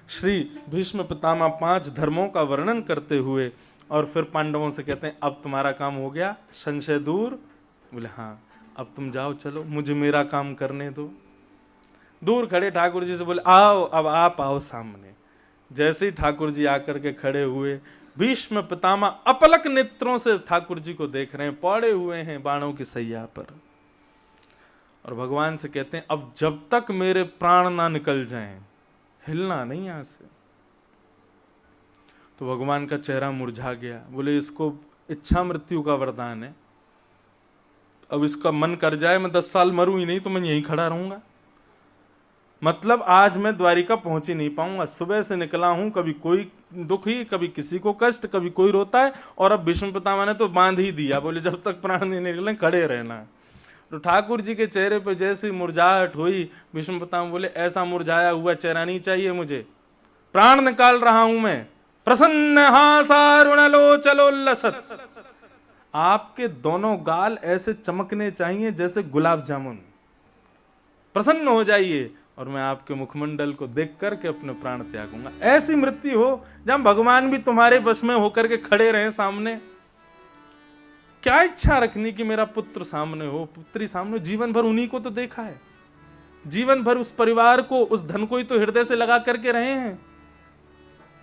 श्री भीष्म पितामह 5 धर्मों का वर्णन करते हुए और फिर पांडवों से कहते हैं अब तुम्हारा काम हो गया, संशय दूर। बोले हाँ, अब तुम जाओ, चलो मुझे मेरा काम करने दो। दूर खड़े ठाकुर जी से बोले आओ, अब आप आओ सामने। जैसे ही ठाकुर जी आकर के खड़े हुए, भीष्म पितामह अपलक नेत्रों से ठाकुर जी को देख रहे हैं, पड़े हुए हैं बाणों की सैया पर, और भगवान से कहते हैं अब जब तक मेरे प्राण ना निकल जाएं, हिलना नहीं यहां से। तो भगवान का चेहरा मुरझा गया। बोले इसको इच्छा मृत्यु का वरदान है, अब इसका मन कर जाए मैं 10 साल मरूं ही नहीं तो मैं यहीं खड़ा रहूंगा। मतलब आज मैं द्वारिका पहुंच ही नहीं पाऊंगा। सुबह से निकला हूं, कभी कोई दुखी, कभी किसी को कष्ट, कभी कोई रोता है, और अब भीष्म पितामह ने तो बांध ही दिया। बोले जब तक प्राण नहीं निकले खड़े रहना। तो ठाकुर जी के चेहरे पर जैसी मुरझाहट हुई, भीष्म पितामह बोले ऐसा मुरझाया हुआ चेहरा नहीं चाहिए मुझे, प्राण निकाल रहा हूं मैं। प्रसन्न हासारुणलोचलोल्लसत्, आपके दोनों गाल ऐसे चमकने चाहिए जैसे गुलाब जामुन। प्रसन्न हो जाइए और मैं आपके मुखमंडल को देख करके अपने प्राण त्यागूंगा। ऐसी मृत्यु हो जहां भगवान भी तुम्हारे वश में होकर के खड़े रहे सामने। क्या इच्छा रखनी कि मेरा पुत्र सामने हो, पुत्री सामने हो। जीवन भर उन्हीं को तो देखा है, जीवन भर उस परिवार को, उस धन को ही तो हृदय से लगा करके रहे हैं।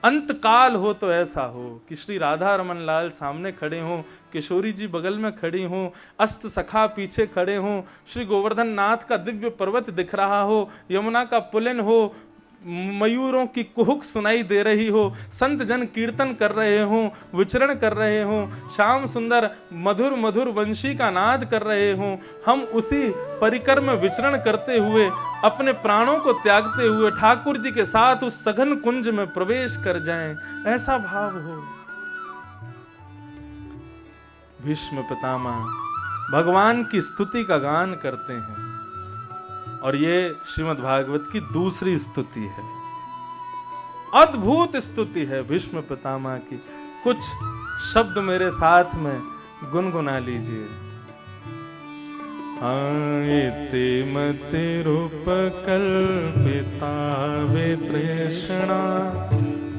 अंत काल हो तो ऐसा हो कि श्री राधा रमन लाल सामने खड़े हों, किशोरी जी बगल में खड़ी हों, अष्ट सखा पीछे खड़े हों, श्री गोवर्धन नाथ का दिव्य पर्वत दिख रहा हो, यमुना का पुलिन हो, मयूरों की कुहुक सुनाई दे रही हो, संत जन कीर्तन कर रहे हों, विचरण कर रहे हों, श्याम सुंदर मधुर मधुर वंशी का नाद कर रहे हों, हम उसी परिकर में विचरण करते हुए, अपने प्राणों को त्यागते हुए ठाकुर जी के साथ उस सघन कुंज में प्रवेश कर जाएं, ऐसा भाव हो। भीष्म पितामह भगवान की स्तुति का गान करते हैं, और ये श्रीमद् भागवत की दूसरी स्तुति है। अद्भुत स्तुति है भीष्म पितामह की। कुछ शब्द मेरे साथ में गुनगुना लीजिए। इति मतिरुपकल्पिता वितृष्णा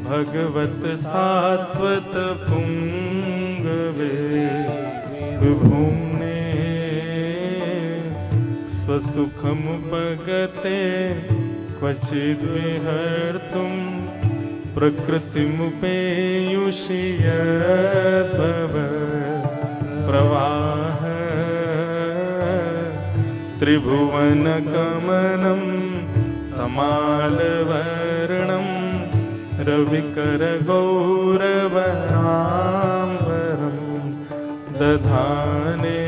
भगवत सात्वत पुंगवे विभुम्ने स्वसुखमुपगते क्वचिद् विहर्तुं प्रकृतिमुपेयुषि यद्भव प्रवाह त्रिभुवनगमनं तमालवर्णं रविकरगौरवनाम्बरं दधाने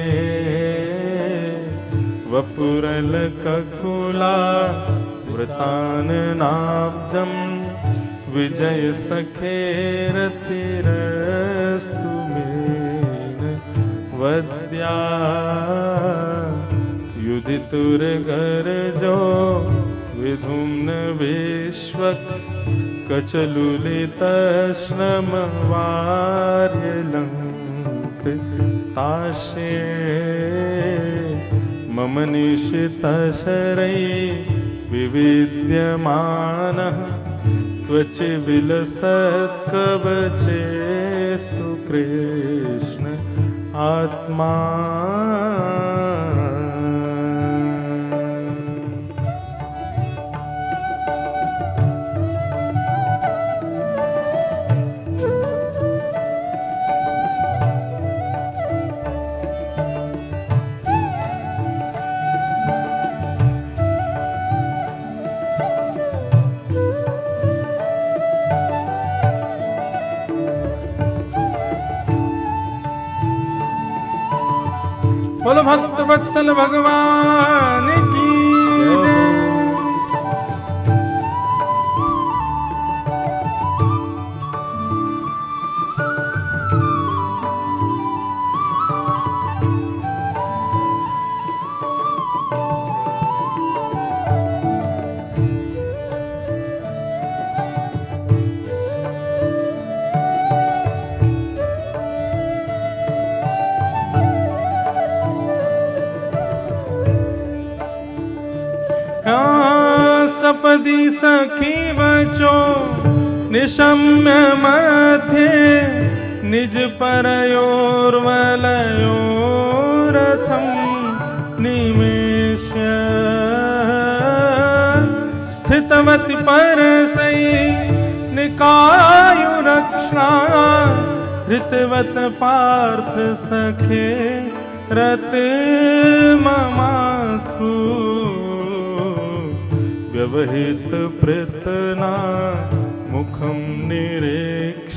वपुरलककुला वृताननाब्जं विजयसखेरतिरस्तु मेन वद्या युधितुर्गर्जो विधुम्न विश्वक् कचलुलितश्नमवार्यलङ्कृताशे मम निशितशरै विविद्यमानः त्वचि विलसत्कवचेस्तु कृष्ण आत्मा। बोलो भक्त वत्सल भगवान की जय। सुमदी सखी वचो निशम्य मध्ये निज परयोर्वलयोरथं निमेष्य स्थितवति परसै निकायुरक्षा हृतवत पार्थ सखे रत ममास्तु व्यवहित प्रतना मुखं निरीक्ष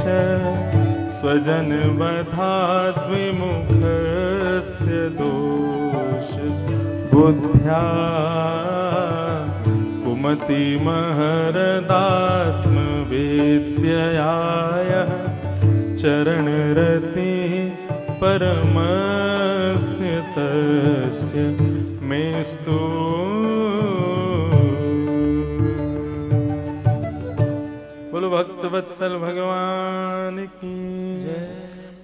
स्वजन वधाद्विमुखस्य दोष बुद्ध्या कुमति महरदात्म वेद्ययाय चरणरति परमस्य तस्य मेस्तु। बोलो भक्तवत्सल भगवान की जय।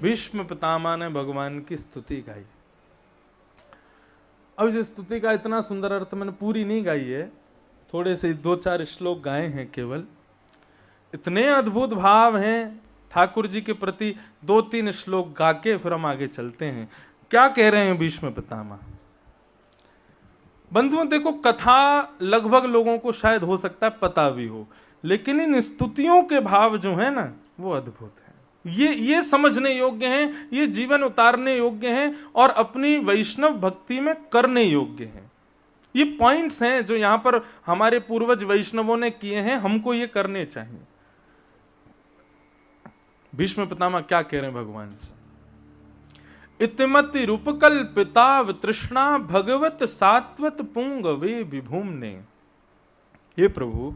भीष्म पितामह ने भगवान की स्तुति गाई। अब इस स्तुति का इतना सुंदर अर्थ मैंने पूरी नहीं गाई है, थोड़े से 2-4 श्लोक गाए हैं केवल। इतने अद्भुत भाव हैं ठाकुर जी के प्रति, 2-3 श्लोक गा के फिर हम आगे चलते हैं। क्या कह रहे हैं भीष्म पितामह? बंधुओं देखो, कथा लगभग लोगों को शायद हो सकता है पता भी हो, लेकिन इन स्तुतियों के भाव जो है ना वो अद्भुत है। ये समझने योग्य हैं, ये जीवन उतारने योग्य हैं और अपनी वैष्णव भक्ति में करने योग्य हैं। ये पॉइंट्स हैं जो यहां पर हमारे पूर्वज वैष्णवों ने किए हैं, हमको ये करने चाहिए। भीष्म पितामह क्या कह रहे हैं भगवान से? इतिमति रूपकल्पिता तृष्णा भगवत सात्वत पुंग वे विभूमने। हे प्रभु,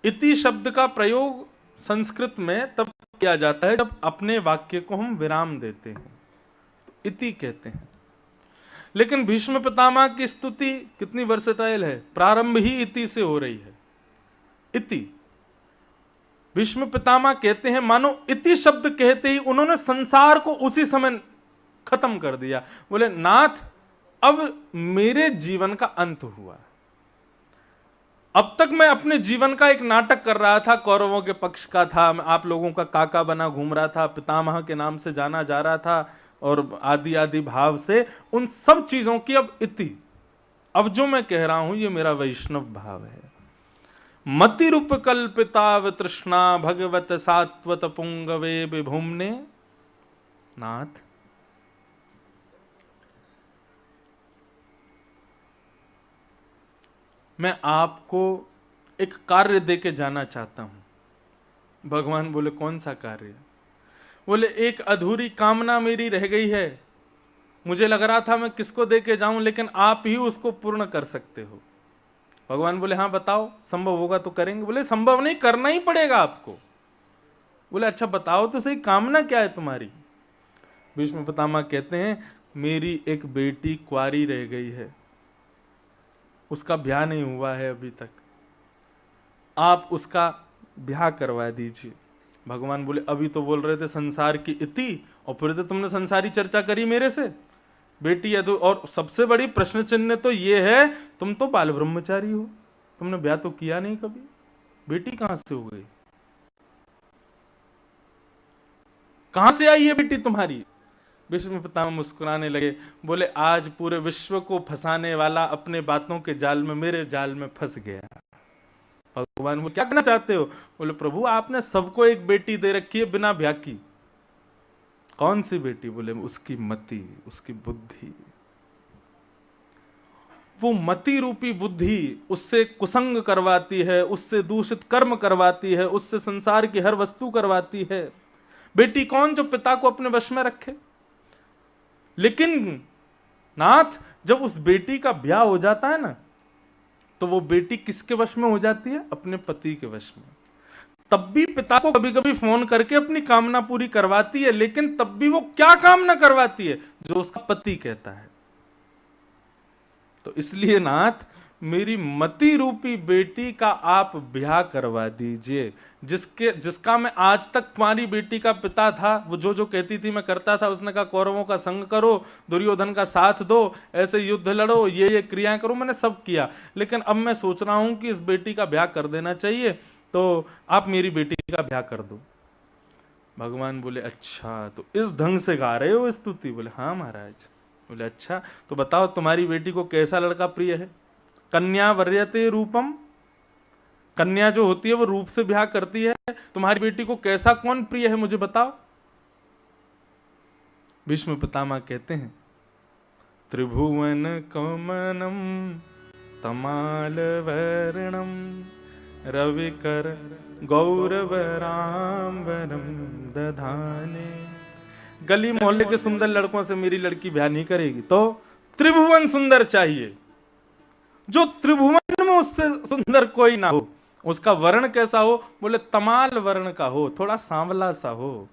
इति शब्द का प्रयोग संस्कृत में तब किया जाता है जब अपने वाक्य को हम विराम देते हैं, तो इति कहते हैं। लेकिन भीष्म पितामह की स्तुति कितनी वर्सेटाइल है, प्रारंभ ही इति से हो रही है। इति भीष्म पितामह कहते हैं मानो इति शब्द कहते ही उन्होंने संसार को उसी समय खत्म कर दिया। बोले नाथ, अब मेरे जीवन का अंत हुआ। अब तक मैं अपने जीवन का एक नाटक कर रहा था, कौरवों के पक्ष का था, मैं आप लोगों का काका बना घूम रहा था, पितामह के नाम से जाना जा रहा था और आदि आदि भाव से उन सब चीजों की अब इति, अब जो मैं कह रहा हूं ये मेरा वैष्णव भाव है। मति रूप कल्पिता तृष्णा भगवत सात्वत पुंगवे विभुम्ने। नाथ, मैं आपको एक कार्य देके जाना चाहता हूं। भगवान बोले कौन सा कार्य? बोले एक अधूरी कामना मेरी रह गई है, मुझे लग रहा था मैं किसको देके जाऊं, लेकिन आप ही उसको पूर्ण कर सकते हो। भगवान बोले हाँ बताओ, संभव होगा तो करेंगे। बोले संभव नहीं, करना ही पड़ेगा आपको। बोले अच्छा बताओ तो सही, कामना क्या है तुम्हारी? भीष्म पितामह कहते हैं मेरी एक बेटी कुंवारी रह गई है, उसका ब्याह नहीं हुआ है अभी तक, आप उसका ब्याह करवा दीजिए। भगवान बोले अभी तो बोल रहे थे संसार की इति, और फिर से तुमने संसारी चर्चा करी मेरे से। बेटी है तो, और सबसे बड़ी प्रश्न चिन्ह तो ये है तुम तो बाल ब्रह्मचारी हो, तुमने ब्याह तो किया नहीं कभी, बेटी कहां से हो गई? कहां से आई है बेटी तुम्हारी? भीष्म पितामह मुस्कुराने लगे, बोले आज पूरे विश्व को फंसाने वाला अपने बातों के जाल में, मेरे जाल में फंस गया। भगवान वो क्या कहना चाहते हो? बोले प्रभु आपने सबको एक बेटी दे रखी है बिना ब्याह की। कौन सी बेटी? बोले उसकी मति, उसकी बुद्धि। वो मति रूपी बुद्धि उससे कुसंग करवाती है, उससे दूषित कर्म करवाती है, उससे संसार की हर वस्तु करवाती है। बेटी कौन जो पिता को अपने वश में रखे? लेकिन नाथ, जब उस बेटी का ब्याह हो जाता है ना, तो वो बेटी किसके वश में हो जाती है? अपने पति के वश में। तब भी पिता को कभी कभी फोन करके अपनी कामना पूरी करवाती है, लेकिन तब भी वो क्या कामना करवाती है? जो उसका पति कहता है। तो इसलिए नाथ, मेरी मति रूपी बेटी का आप ब्याह करवा दीजिए, जिसका मैं आज तक तुम्हारी बेटी का पिता था, वो जो जो कहती थी मैं करता था। उसने कहा कौरवों का संग करो, दुर्योधन का साथ दो, ऐसे युद्ध लड़ो, ये क्रियाएं करो, मैंने सब किया, लेकिन अब मैं सोच रहा हूं कि इस बेटी का ब्याह कर देना चाहिए, तो आप मेरी बेटी का ब्याह कर दो। भगवान बोले अच्छा, तो इस ढंग से गा रहे हो स्तुति? बोले हाँ महाराज। बोले अच्छा, तो बताओ तुम्हारी बेटी को कैसा लड़का प्रिय है? कन्या वर्यते रूपम, कन्या जो होती है वो रूप से ब्याह करती है, तुम्हारी बेटी को कैसा कौन प्रिय है मुझे बताओ। भीष्म पितामह कहते हैं त्रिभुवन कौमनम तमाल वर्णम रविकर गौरव रामवरम दधाने। गली मोहल्ले के सुंदर लड़कों से मेरी लड़की ब्याह नहीं करेगी, तो त्रिभुवन सुंदर चाहिए, जो त्रिभुवन में उससे सुंदर कोई ना हो। उसका वर्ण कैसा हो? बोले तमाल वर्ण का हो, थोड़ा सांवला सा हो,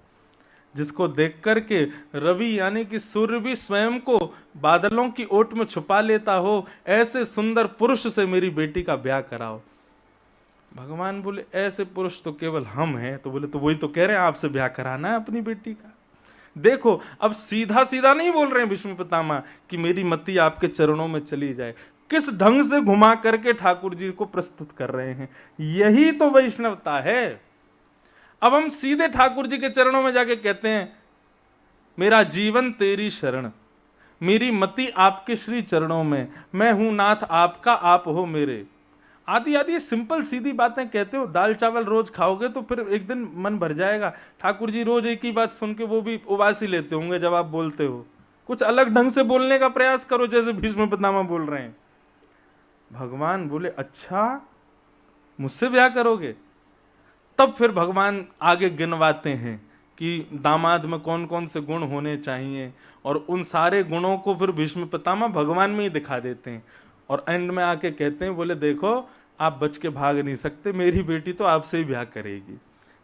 जिसको देख करके रवि यानी कि सूर्य भी स्वयं को बादलों की ओट में छुपा लेता हो, ऐसे सुंदर पुरुष से मेरी बेटी का ब्याह कराओ। भगवान बोले ऐसे पुरुष तो केवल हम हैं। तो बोले तो वही तो कह रहे हैं, आपसे ब्याह कराना है अपनी बेटी का। देखो अब सीधा सीधा नहीं बोल रहे हैं भीष्म पितामह कि मेरी मति आपके चरणों में चली जाए, किस ढंग से घुमा करके ठाकुर जी को प्रस्तुत कर रहे हैं। यही तो वैष्णवता है। अब हम सीधे ठाकुर जी के चरणों में जाके कहते हैं मेरा जीवन तेरी शरण, मेरी मति आपके श्री चरणों में, मैं हूं नाथ आपका, आप हो मेरे, आदि आदि सिंपल सीधी बातें कहते हो। दाल चावल रोज खाओगे तो फिर एक दिन मन भर जाएगा। ठाकुर जी रोज एक ही बात सुन के वो भी उबासी लेते होंगे जब आप बोलते हो। कुछ अलग ढंग से बोलने का प्रयास करो, जैसे भीष्म पितामह बोल रहे हैं। भगवान बोले अच्छा मुझसे ब्याह करोगे? तब फिर भगवान आगे गिनवाते हैं कि दामाद में कौन कौन से गुण होने चाहिए, और उन सारे गुणों को फिर भीष्म पितामह भगवान में ही दिखा देते हैं। और एंड में आके कहते हैं बोले देखो आप बच के भाग नहीं सकते, मेरी बेटी तो आपसे ही ब्याह करेगी।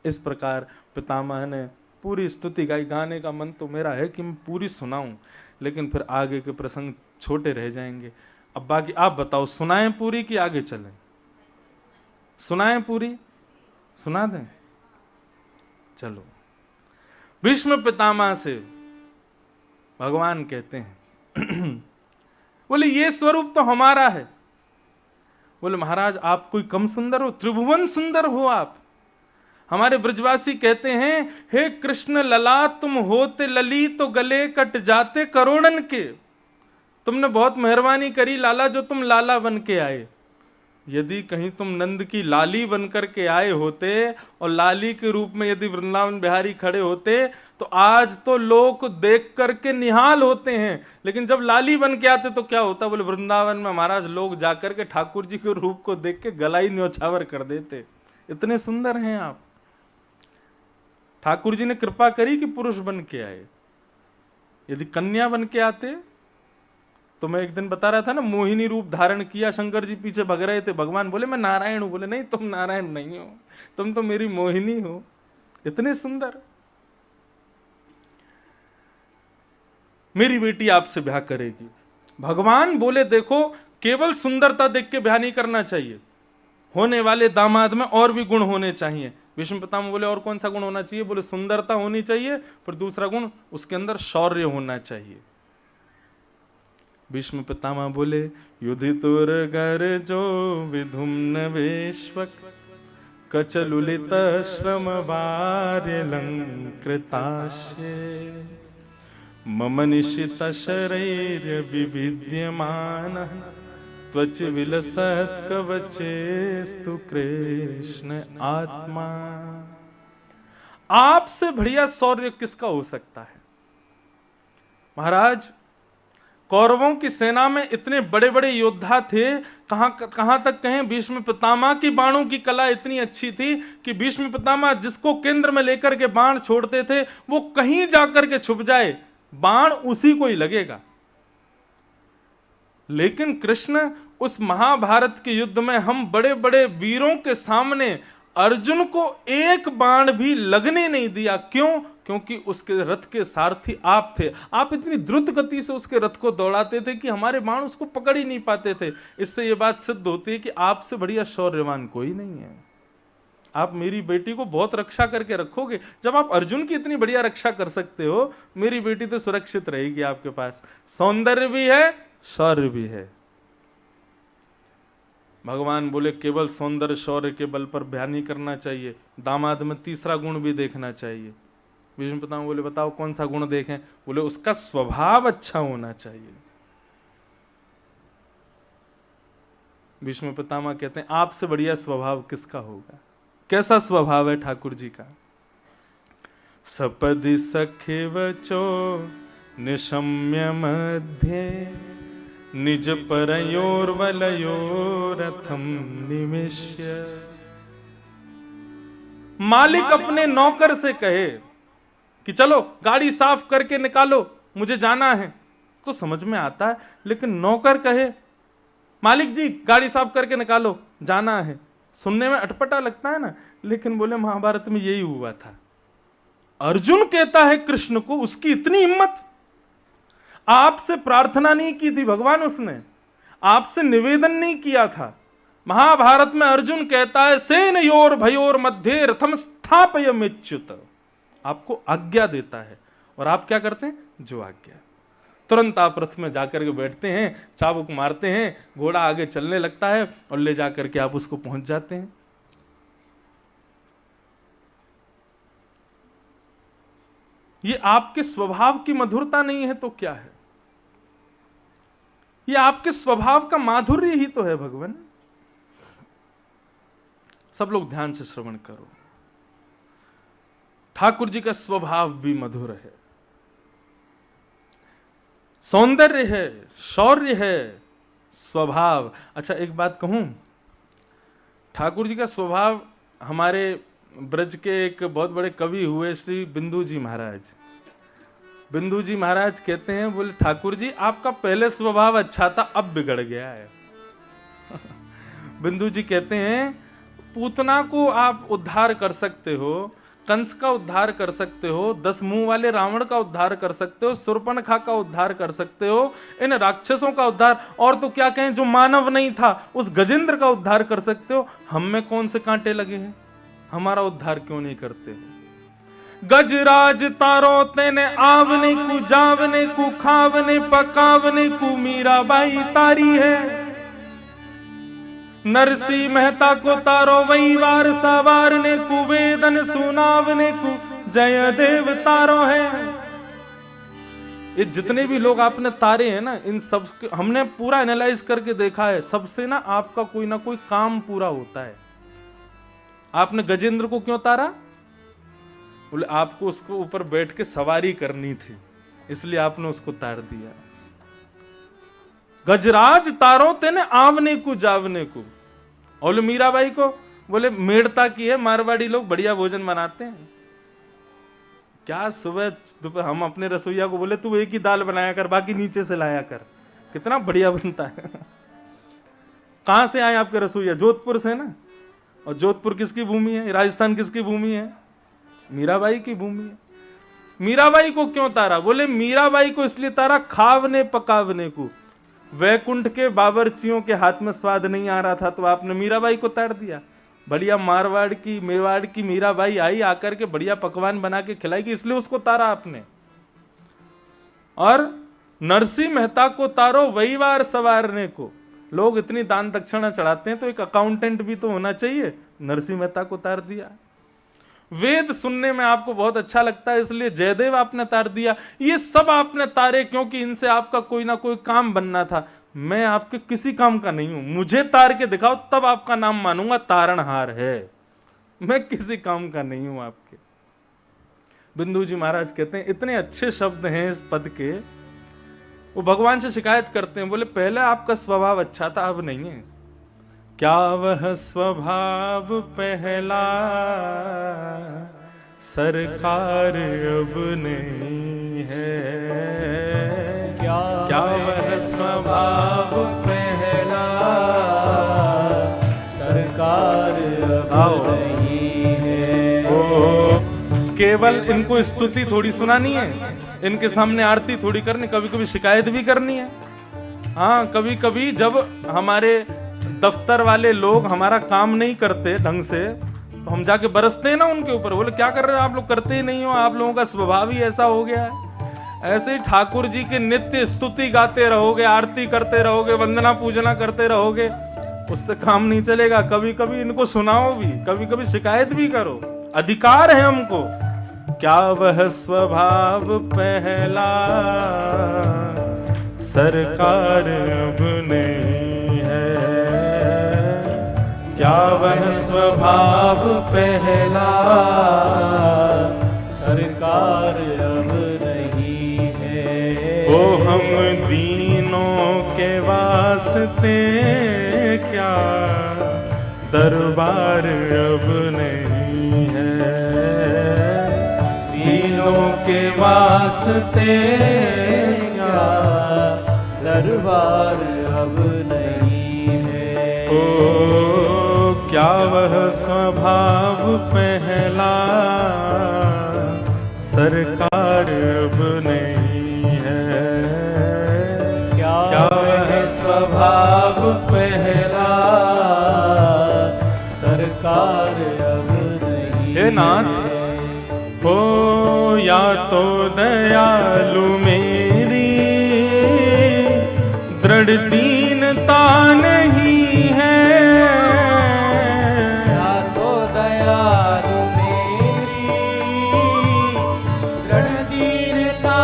इस प्रकार पितामह ने पूरी स्तुति गाई। गाने का मन तो मेरा है कि मैं पूरी सुनाऊं, लेकिन फिर आगे के प्रसंग छोटे रह जाएंगे। अब बाकी आप बताओ, सुनाएं पूरी कि आगे चलें? सुनाएं पूरी? सुना दें? चलो। भीष्म पितामह से भगवान कहते हैं बोले ये स्वरूप तो हमारा है। बोले महाराज आप कोई कम सुंदर हो? त्रिभुवन सुंदर हो आप। हमारे ब्रजवासी कहते हैं हे कृष्ण लला तुम होते लली तो गले कट जाते करोड़न के। तुमने बहुत मेहरबानी करी लाला जो तुम लाला बन के आए। यदि कहीं तुम नंद की लाली बनकर के आए होते और लाली के रूप में यदि वृंदावन बिहारी खड़े होते तो आज तो लोग देख करके निहाल होते हैं, लेकिन जब लाली बन के आते तो क्या होता? बोले वृंदावन में महाराज लोग जाकर के ठाकुर जी के रूप को देख के गला ही न्योछावर कर देते, इतने सुंदर हैं आप। ठाकुर जी ने कृपा करी कि पुरुष बन के आए। यदि कन्या बन के आते तो मैं एक दिन बता रहा था ना, मोहिनी रूप धारण किया, शंकर जी पीछे भग रहे थे, भगवान बोले मैं नारायण हूं। बोले नहीं तुम नारायण नहीं हो, तुम तो मेरी मोहिनी हो। इतने सुंदर। मेरी बेटी आपसे ब्याह करेगी। भगवान बोले देखो केवल सुंदरता देख के ब्याह नहीं करना चाहिए, होने वाले दामाद में और भी गुण होने चाहिए। भीष्म पितामह बोले और कौन सा गुण होना चाहिए? बोले सुंदरता होनी चाहिए, फिर दूसरा गुण उसके अंदर शौर्य होना चाहिए। भीष्म पितामह बोले युधितुर गर जो विधुम्न वेश्वक कचलुलित श्रम वार्य लंकृताशे मम निशित शरैर विविद्यमान त्वच विलसत् कवचेस्तु कृष्ण आत्मा। आपसे बढ़िया शौर्य किसका हो सकता है महाराज? कौरवों की सेना में इतने बड़े बड़े योद्धा थे, कहां तक कहें भीष्म पितामह की बाणों की कला इतनी अच्छी थी कि भीष्म पितामह जिसको केंद्र में लेकर के बाण छोड़ते थे वो कहीं जाकर के छुप जाए, बाण उसी को ही लगेगा। लेकिन कृष्ण उस महाभारत के युद्ध में हम बड़े बड़े वीरों के सामने अर्जुन को एक बाण भी लगने नहीं दिया। क्यों? क्योंकि उसके रथ के सारथी आप थे। आप इतनी द्रुत गति से उसके रथ को दौड़ाते थे कि हमारे बाण उसको पकड़ ही नहीं पाते थे। इससे यह बात सिद्ध होती है कि आपसे बढ़िया शौर्यवान कोई नहीं है। आप मेरी बेटी को बहुत रक्षा करके रखोगे। जब आप अर्जुन की इतनी बढ़िया रक्षा कर सकते हो, मेरी बेटी तो सुरक्षित रहेगी आपके पास। सौंदर्य भी है, शौर्य भी है। भगवान बोले केवल सौंदर्य शौर्य के बल पर ब्याह नहीं करना चाहिए, दामाद में तीसरा गुण भी देखना चाहिए। भीष्म पितामह बोले बताओ कौन सा गुण देखें? बोले उसका स्वभाव अच्छा होना चाहिए। भीष्म पितामह कहते हैं आपसे बढ़िया स्वभाव किसका होगा? कैसा स्वभाव है ठाकुर जी का? सपदि सखे वचो निशम्य मध्य निज परयोर्वलयोरथम निमिष्य। मालिक अपने नौकर से कहे कि चलो गाड़ी साफ करके निकालो, मुझे जाना है, तो समझ में आता है। लेकिन नौकर कहे मालिक जी गाड़ी साफ करके निकालो, जाना है, सुनने में अटपटा लगता है ना। लेकिन बोले महाभारत में यही हुआ था। अर्जुन कहता है कृष्ण को, उसकी इतनी हिम्मत। आपसे प्रार्थना नहीं की थी भगवान, उसने आपसे निवेदन नहीं किया था। महाभारत में अर्जुन कहता है सेनयोर भयोर मध्य रथम स्थापयमेच्युत। आपको आज्ञा देता है और आप क्या करते हैं? जो आज्ञा। तुरंत आप रथ में जाकर के बैठते हैं, चाबुक मारते हैं, घोड़ा आगे चलने लगता है और ले जाकर के आप उसको पहुंच जाते हैं। ये आपके स्वभाव की मधुरता नहीं है तो क्या है? ये आपके स्वभाव का माधुर्य ही तो है भगवान। सब लोग ध्यान से श्रवण करो। ठाकुर जी का स्वभाव भी मधुर है, सौंदर्य है, शौर्य है, स्वभाव। अच्छा एक बात कहूं, ठाकुर जी का स्वभाव, हमारे ब्रज के एक बहुत बड़े कवि हुए श्री बिंदु जी महाराज। बिंदु जी महाराज कहते हैं, बोले ठाकुर जी आपका पहले स्वभाव अच्छा था, अब बिगड़ गया है। बिंदु जी कहते हैं पूतना को आप उद्धार कर सकते हो, कंस का उद्धार कर सकते हो, 10 मुंह वाले रावण का उद्धार कर सकते हो, शूर्पणखा का उद्धार कर सकते हो, इन राक्षसों का उद्धार, और तो क्या कहें जो मानव नहीं था उस गजेंद्र का उद्धार कर सकते हो। हम में कौन से कांटे लगे हैं? हमारा उद्धार क्यों नहीं करते हो? गजराज तारो तेने आवने को जावने को खावने पकावने को मीराबाई तारी है। नरसी मेहता को तारो वही वार सवारने को वेदन सुनावने को जयदेव तारो है। ये जितने भी लोग आपने तारे हैं ना, इन सब हमने पूरा एनालाइज करके देखा है, सबसे ना आपका कोई ना कोई काम पूरा होता है। आपने गजेंद्र को क्यों तारा? बोले आपको उसको ऊपर बैठ के सवारी करनी थी, इसलिए आपने उसको तार दिया। गजराज तारो तेने आवने को जावने को। और मीराबाई को बोले मेड़ता की है, मारवाड़ी लोग बढ़िया भोजन बनाते हैं। क्या सुबह दोपहर हम अपने रसोईया को बोले तू एक ही दाल बनाया कर, बाकी नीचे से लाया कर, कितना बढ़िया बनता है। कहां से आए आपके रसोईया? जोधपुर से ना। और जोधपुर किसकी भूमि है? राजस्थान किसकी भूमि है? मीराबाई की भूमि है। मीराबाई को क्यों तारा? बोले मीराबाई को इसलिए तारा खावने पकावने को। वैकुंठ के बावर्चियों के हाथ में स्वाद नहीं आ रहा था तो आपने मीराबाई को ताड़ दिया। बढ़िया मारवाड़ की मेवाड़ की मीराबाई आई, आकर के बढ़िया पकवान बना के खिलाएगी, इसलिए उसको तारा आपने। और नरसिंह मेहता को तारो वहीवार सवारने को। लोग इतनी दान दक्षिणा चढ़ाते हैं तो एक अकाउंटेंट भी तो होना चाहिए, नरसिंह मेहता को तार दिया। वेद सुनने में आपको बहुत अच्छा लगता है इसलिए जयदेव आपने तार दिया। ये सब आपने तारे क्योंकि इनसे आपका कोई ना कोई काम बनना था। मैं आपके किसी काम का नहीं हूं, मुझे तार के दिखाओ तब आपका नाम मानूंगा, तारणहार है। मैं किसी काम का नहीं हूं आपके। बिंदु जी महाराज कहते हैं इतने अच्छे शब्द हैं इस पद के, वो भगवान से शिकायत करते हैं, बोले पहले आपका स्वभाव अच्छा था अब नहीं है। क्या वह स्वभाव पहला सरकार अब नहीं है? क्या वह स्वभाव पहला सरकार अब नहीं केवल इनको स्तुति थोड़ी सुनानी है, इनके सामने आरती थोड़ी करनी, कभी कभी शिकायत भी करनी है। हाँ, कभी कभी जब हमारे दफ्तर वाले लोग हमारा काम नहीं करते ढंग से, तो हम जाके बरसते हैं ना उनके ऊपर, बोले क्या कर रहे हो आप लोग, करते ही नहीं हो, आप लोगों का स्वभाव ही ऐसा हो गया है। ऐसे ही ठाकुर जी के नित्य स्तुति गाते रहोगे, आरती करते रहोगे, वंदना पूजना करते रहोगे, उससे काम नहीं चलेगा। कभी कभी इनको सुनाओ भी, कभी कभी शिकायत भी करो, अधिकार है हमको। क्या वह स्वभाव पहला सरकार अब नहीं है, क्या वह स्वभाव पहला सरकार अब नहीं है। ओ हम दीनों के वास्ते क्या दरबार अब नहीं है, दीनों के वास्ते क्या दरबार अब नहीं है। ओ क्या वह स्वभाव पहला सरकार अब नहीं है, क्या वह स्वभाव पहला सरकार अब नहीं हे नाथ हो, या तो दयालु मेरी दृढ़ दीनता नहीं है, या तो दयालु मेरी दृढ़ दीनता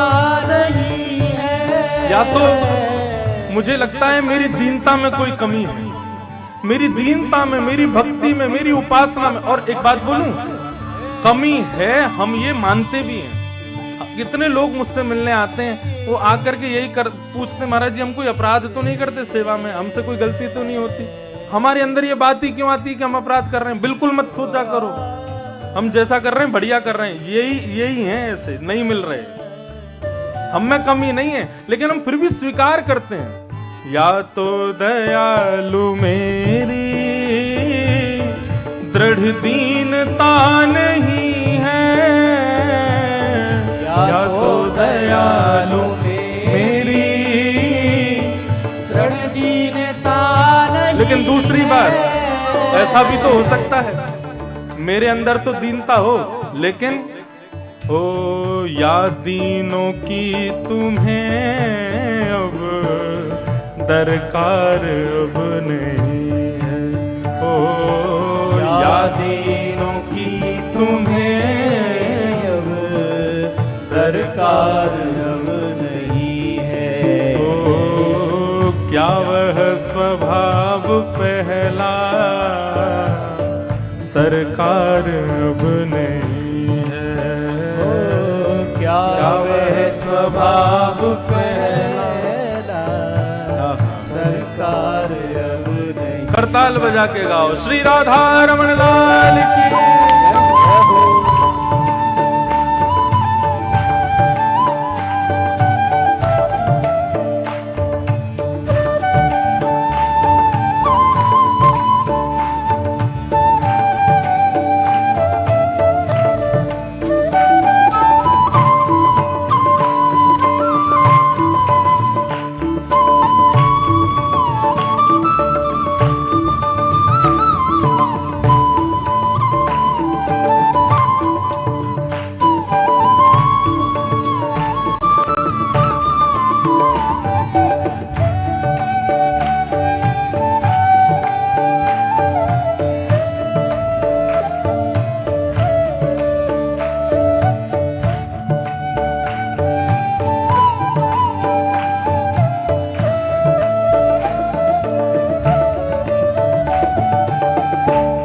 नहीं है। या तो मुझे लगता है मेरी दीनता में कोई कमी है, मेरी दीनता में, मेरी भक्ति में, मेरी उपासना में। और एक बात बोलूं, कमी है, हम ये मानते भी हैं। कितने लोग मुझसे मिलने आते हैं, वो आकर के यही पूछते, महाराज जी हम कोई अपराध तो नहीं करते सेवा में, हमसे कोई गलती तो नहीं होती। हमारे अंदर ये बात ही क्यों आती है कि हम अपराध कर रहे हैं? बिल्कुल मत सोचा करो, हम जैसा कर रहे हैं बढ़िया कर रहे हैं, यही है, ऐसे नहीं मिल रहे। हम में कमी नहीं है, लेकिन हम फिर भी स्वीकार करते हैं। या तो दयालु मेरी दृढ़ दीनता नहीं है, या तो दयालु मेरी दृढ़ दीनता नहीं। लेकिन दूसरी बात, ऐसा भी तो हो सकता है मेरे अंदर तो दीनता हो, लेकिन ओ या दीनों की तुम्हें अब दरकार अब नहीं है, ओ या दीनों की तुम्हें अब दरकार अब नहीं है। ओ क्या वह स्वभाव पहला सरकार अब नहीं है, क्या वह स्वभाव पहला सरकार अब नहीं। करताल बजा के गाओ, श्री राधा रमण लाल की।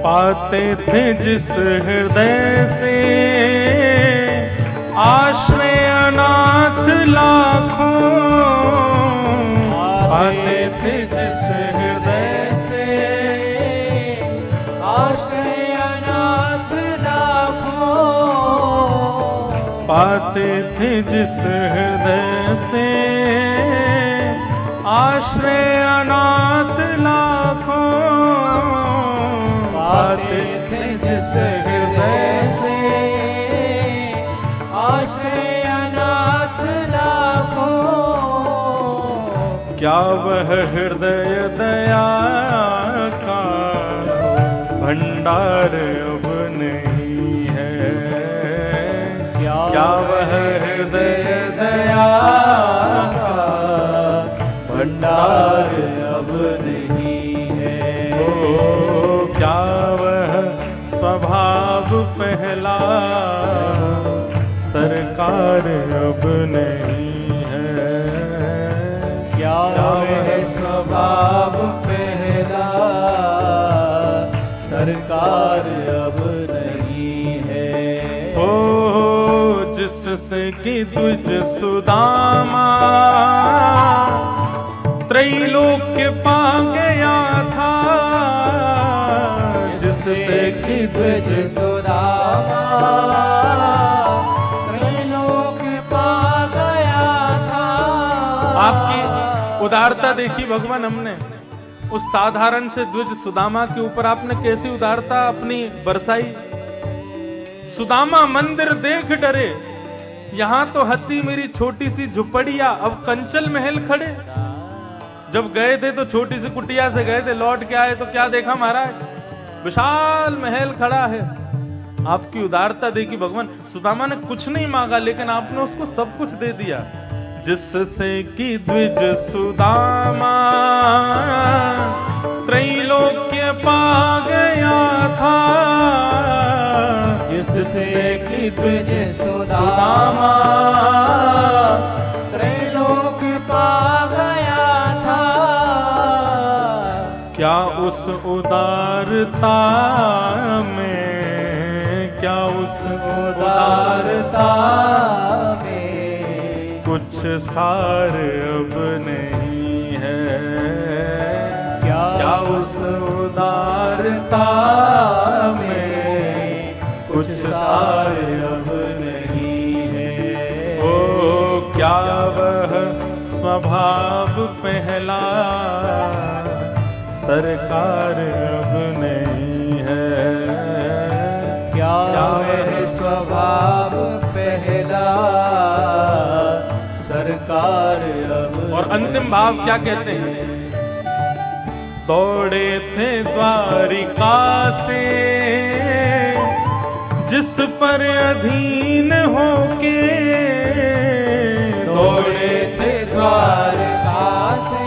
पाते थे जिस हृदय से आश्रय अनाथ लाखों, पाते थे जिस हृदय से आश्रय अनाथ लाखों, पाते थे जिस हृदय से आश्रय अनाथ लाखों, पाते थे जिस हृदय से क्या वह हृदय दया का भंडार अब नहीं है, क्या वह हृदय दया का भंडार अब नहीं है। ओ क्या वह स्वभाव पहला सरकार अब नहीं है, क्या वह स्वभाव पहला सरकार अब नहीं है। ओ जिससे कि तुझ सुदामा त्रैलोक्य पा गया था, जिससे कि तुझ सुदामा त्रैलोक्य पा गया था। आपकी उदारता देखी भगवान हमने, उस साधारण से द्विज सुदामा के ऊपर आपने कैसी उदारता अपनी बरसाई। सुदामा मंदिर देख डरे, यहाँ तो हती मेरी छोटी सी झुपड़िया, अब कंचल महल खड़े। जब गए थे तो छोटी सी कुटिया से गए थे, लौट के आए तो क्या देखा महाराज, विशाल महल खड़ा है। आपकी उदारता देखी भगवान। सुदामा ने कुछ नहीं मांगा लेकिन आपने उसको सब कुछ दे दिया। जिससे कि द्विज सुदामा त्रैलोक्य पा गया था, जिससे कि द्विज सुदामा त्रैलोक्य पा गया था। क्या उस उदारता में, क्या उस उदारता में कुछ सार अब नहीं है, क्या उस उदारता में कुछ सार अब नहीं है। ओ क्या वह स्वभाव पहला सरकार अब नहीं है, क्या वह स्वभाव पहला सरकार अब। और अंतिम भाव क्या कहते हैं, दौड़े थे द्वारिका से जिस पर अधीन होके, दौड़े थे द्वारका से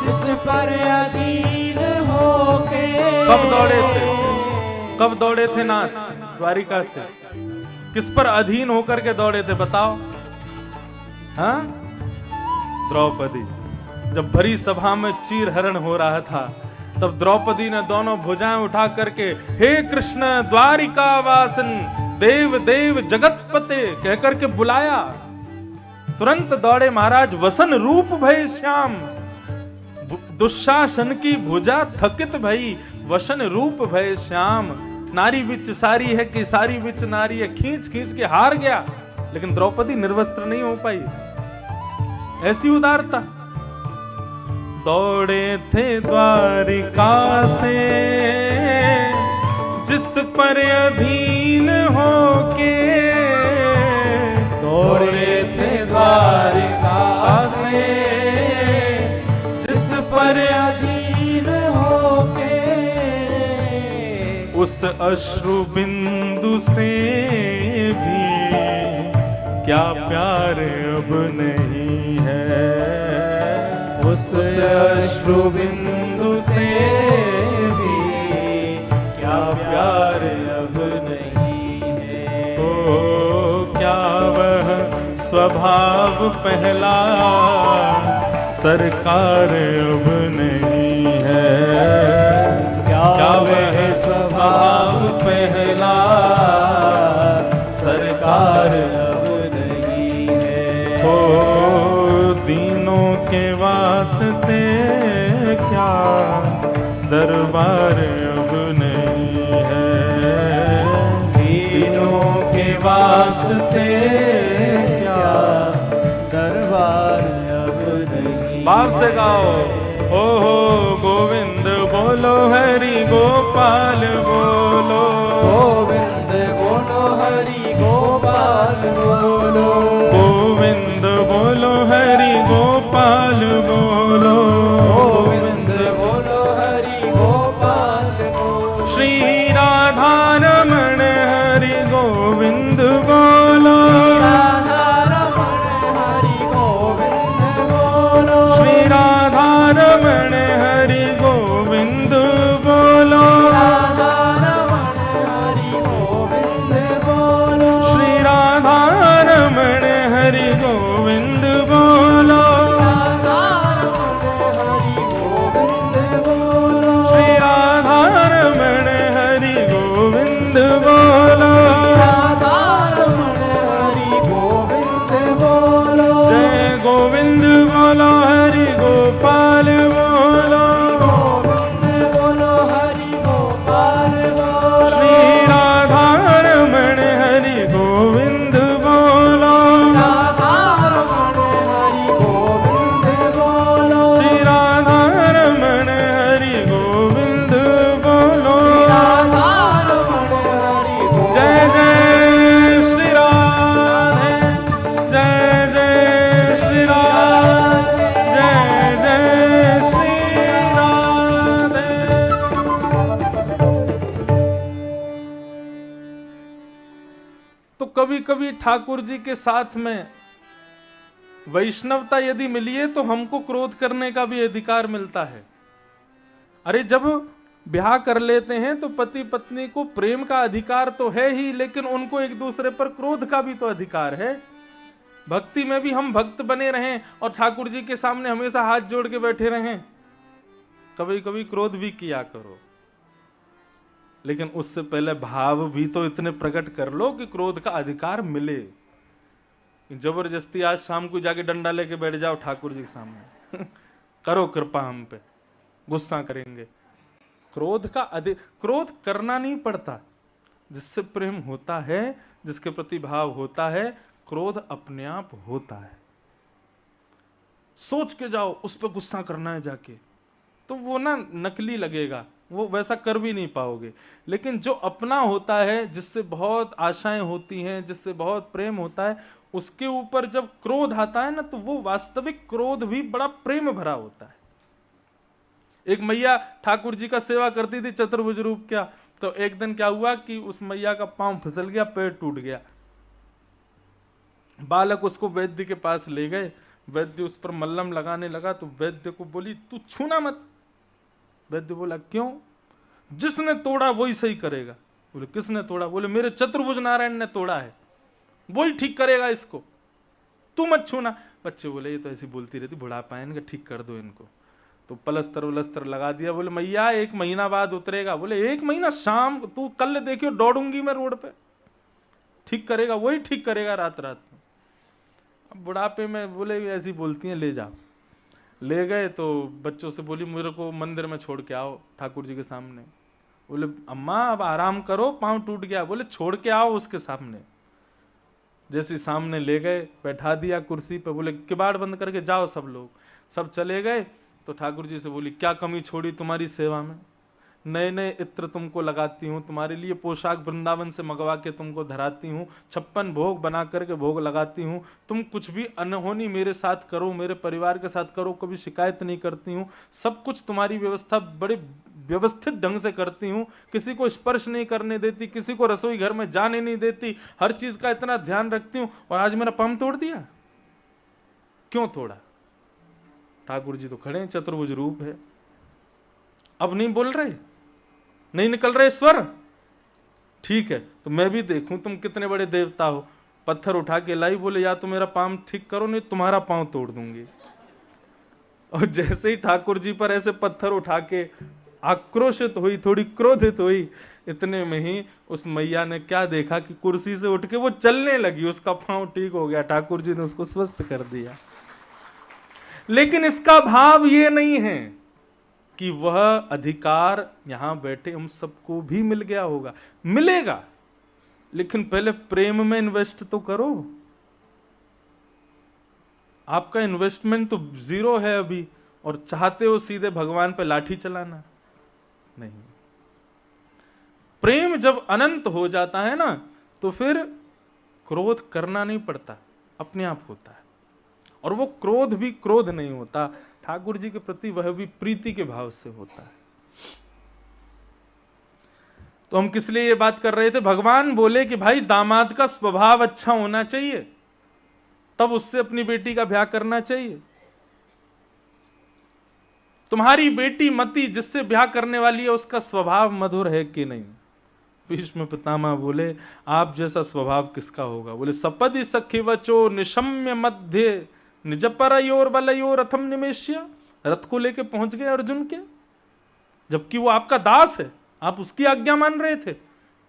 जिस पर अधीन होके। कब दौड़े थे, कब दौड़े थे नाथ द्वारिका से, किस पर अधीन होकर के दौड़े थे बताओ। हाँ, द्रौपदी। जब भरी सभा में चीर हरण हो रहा था तब द्रौपदी ने दोनों भुजाएं उठा करके हे कृष्ण द्वारिका वासन देव देव जगतपते कह करके बुलाया। तुरंत दौड़े महाराज, वसन रूप भय श्याम, दुशासन की भुजा थकित भई, वसन रूप भय श्याम। नारी बिच सारी है कि सारी बिच नारी है, खींच खींच के हार गया लेकिन द्रौपदी निर्वस्त्र नहीं हो पाई। ऐसी उदारता। दौड़े थे द्वारिका से जिस पर अधीन होके, दौड़े थे द्वारिका से जिस पर अधीन होके। उस अश्रु बिंदु से भी क्या प्यार अब नहीं है, उस अश्रु बिंदु से भी क्या प्यार अब नहीं है। ओ क्या वह स्वभाव पहला सरकार अब नहीं है, क्या वह स्वभाव पहला सरकार अब नहीं है। ओ दीनों के वास्ते क्या दरबार अब नहीं है, दीनों के वास्ते क्या दरबार अब नहीं। बाप से गाओ ओ गोविंद बोलो हरि गोपाल बोलो, गोविंद बोलो हरि गोपाल बोलो, गोविंद बोलो हरि गोपाल कभी कभी ठाकुर जी के साथ में वैष्णवता यदि मिली है तो हमको क्रोध करने का भी अधिकार मिलता है। अरे जब ब्याह कर लेते हैं तो पति पत्नी को प्रेम का अधिकार तो है ही, लेकिन उनको एक दूसरे पर क्रोध का भी तो अधिकार है। भक्ति में भी हम भक्त बने रहें और ठाकुर जी के सामने हमेशा हाथ जोड़ के बैठे रहें, कभी कभी क्रोध भी किया करो, लेकिन उससे पहले भाव भी तो इतने प्रकट कर लो कि क्रोध का अधिकार मिले। जबरदस्ती आज शाम को जाके डंडा लेके बैठ जाओ ठाकुर जी के सामने करो कृपा हम पे, गुस्सा करेंगे। क्रोध करना नहीं पड़ता। जिससे प्रेम होता है, जिसके प्रति भाव होता है, क्रोध अपने आप होता है। सोच के जाओ उस पर गुस्सा करना है जाके, तो वो ना नकली लगेगा, वो वैसा कर भी नहीं पाओगे। लेकिन जो अपना होता है, जिससे बहुत आशाएं होती हैं, जिससे बहुत प्रेम होता है, उसके ऊपर जब क्रोध आता है ना, तो वो वास्तविक क्रोध भी बड़ा प्रेम भरा होता है। एक मैया ठाकुर जी का सेवा करती थी, चतुर्भुज रूप क्या। तो एक दिन क्या हुआ कि उस मैया का पांव फिसल गया, पैर टूट गया। बालक उसको वैद्य के पास ले गए, वैद्य उस पर मल्लम लगाने लगा, तो वैद्य को बोली तू छूना मत। वैद्य बोला क्यों? जिसने तोड़ा वही सही करेगा। बोले किसने तोड़ा? बोले मेरे चतुर्भुज नारायण ने तोड़ा है, वही ठीक करेगा इसको, तू मत छूना। बच्चे बोले ये तो ऐसी बोलती रहती, बुढ़ापा है इनका, ठीक कर दो इनको। तो पलस्तर वलस्तर लगा दिया। बोले मैया 1 महीना बाद उतरेगा। बोले 1 महीना? शाम तू कल देखियो दौड़ूंगी मैं रोड पे, ठीक करेगा, वही ठीक करेगा रात रात में। अब बुढ़ापे में बोले ऐसी बोलती हैं, ले जाओ। ले गए तो बच्चों से बोली मेरे को मंदिर में छोड़ के आओ ठाकुर जी के सामने। बोले अम्मा अब आराम करो, पांव टूट गया। बोले छोड़ के आओ उसके सामने। जैसे सामने ले गए, बैठा दिया कुर्सी पे। बोले किबाड़ बंद करके जाओ सब लोग। सब चले गए। तो ठाकुर जी से बोली क्या कमी छोड़ी तुम्हारी सेवा में? नए नए इत्र तुमको लगाती हूँ, तुम्हारे लिए पोशाक वृंदावन से मंगवा के तुमको धराती हूँ, 56 भोग बना करके भोग लगाती हूँ। तुम कुछ भी अनहोनी मेरे साथ करो, मेरे परिवार के साथ करो, कभी शिकायत नहीं करती हूँ। सब कुछ तुम्हारी व्यवस्था बड़े व्यवस्थित ढंग से करती हूँ, किसी को स्पर्श नहीं करने देती, किसी को रसोई घर में जाने नहीं देती, हर चीज का इतना ध्यान रखती हूँ। और आज मेरा पांव तोड़ दिया, क्यों तोड़ा? ठाकुर जी तो खड़े हैं, चतुर्भुज रूप है, अब नहीं बोल रहे, नहीं निकल रहे स्वर। ठीक है, तो मैं भी देखूं तुम कितने बड़े देवता हो। पत्थर उठा के लाई। बोले या तो मेरा पांव ठीक करो, नहीं तुम्हारा पांव तोड़ दूंगी। और जैसे ही ठाकुर जी पर ऐसे पत्थर उठा के आक्रोशित हुई, थोड़ी क्रोधित हुई, इतने में ही उस मैया ने क्या देखा कि कुर्सी से उठ के वो चलने लगी, उसका पांव ठीक हो गया, ठाकुर जी ने उसको स्वस्थ कर दिया। लेकिन इसका भाव ये नहीं है कि वह अधिकार यहां बैठे हम सबको भी मिल गया होगा। मिलेगा, लेकिन पहले प्रेम में इन्वेस्ट तो करो। आपका इन्वेस्टमेंट तो 0 है अभी, और चाहते हो सीधे भगवान पे लाठी चलाना। नहीं, प्रेम जब अनंत हो जाता है ना, तो फिर क्रोध करना नहीं पड़ता, अपने आप होता है। और वो क्रोध भी क्रोध नहीं होता, ठाकुर जी के प्रति वह भी प्रीति के भाव से होता है। तो हम किस लिए ये बात कर रहे थे? भगवान बोले कि भाई दामाद का स्वभाव अच्छा होना चाहिए, तब उससे अपनी बेटी का ब्याह करना चाहिए। तुम्हारी बेटी मती जिससे ब्याह करने वाली है, उसका स्वभाव मधुर है कि नहीं? भीष्म पितामह बोले आप जैसा स्वभाव किसका होगा? बोले सपदि सखी वचो निशम्य मध्य निज परयोर बलयोर रथम निमेश्य। रथ को लेके पहुंच गए अर्जुन के, जबकि वो आपका दास है, आप उसकी आज्ञा मान रहे थे।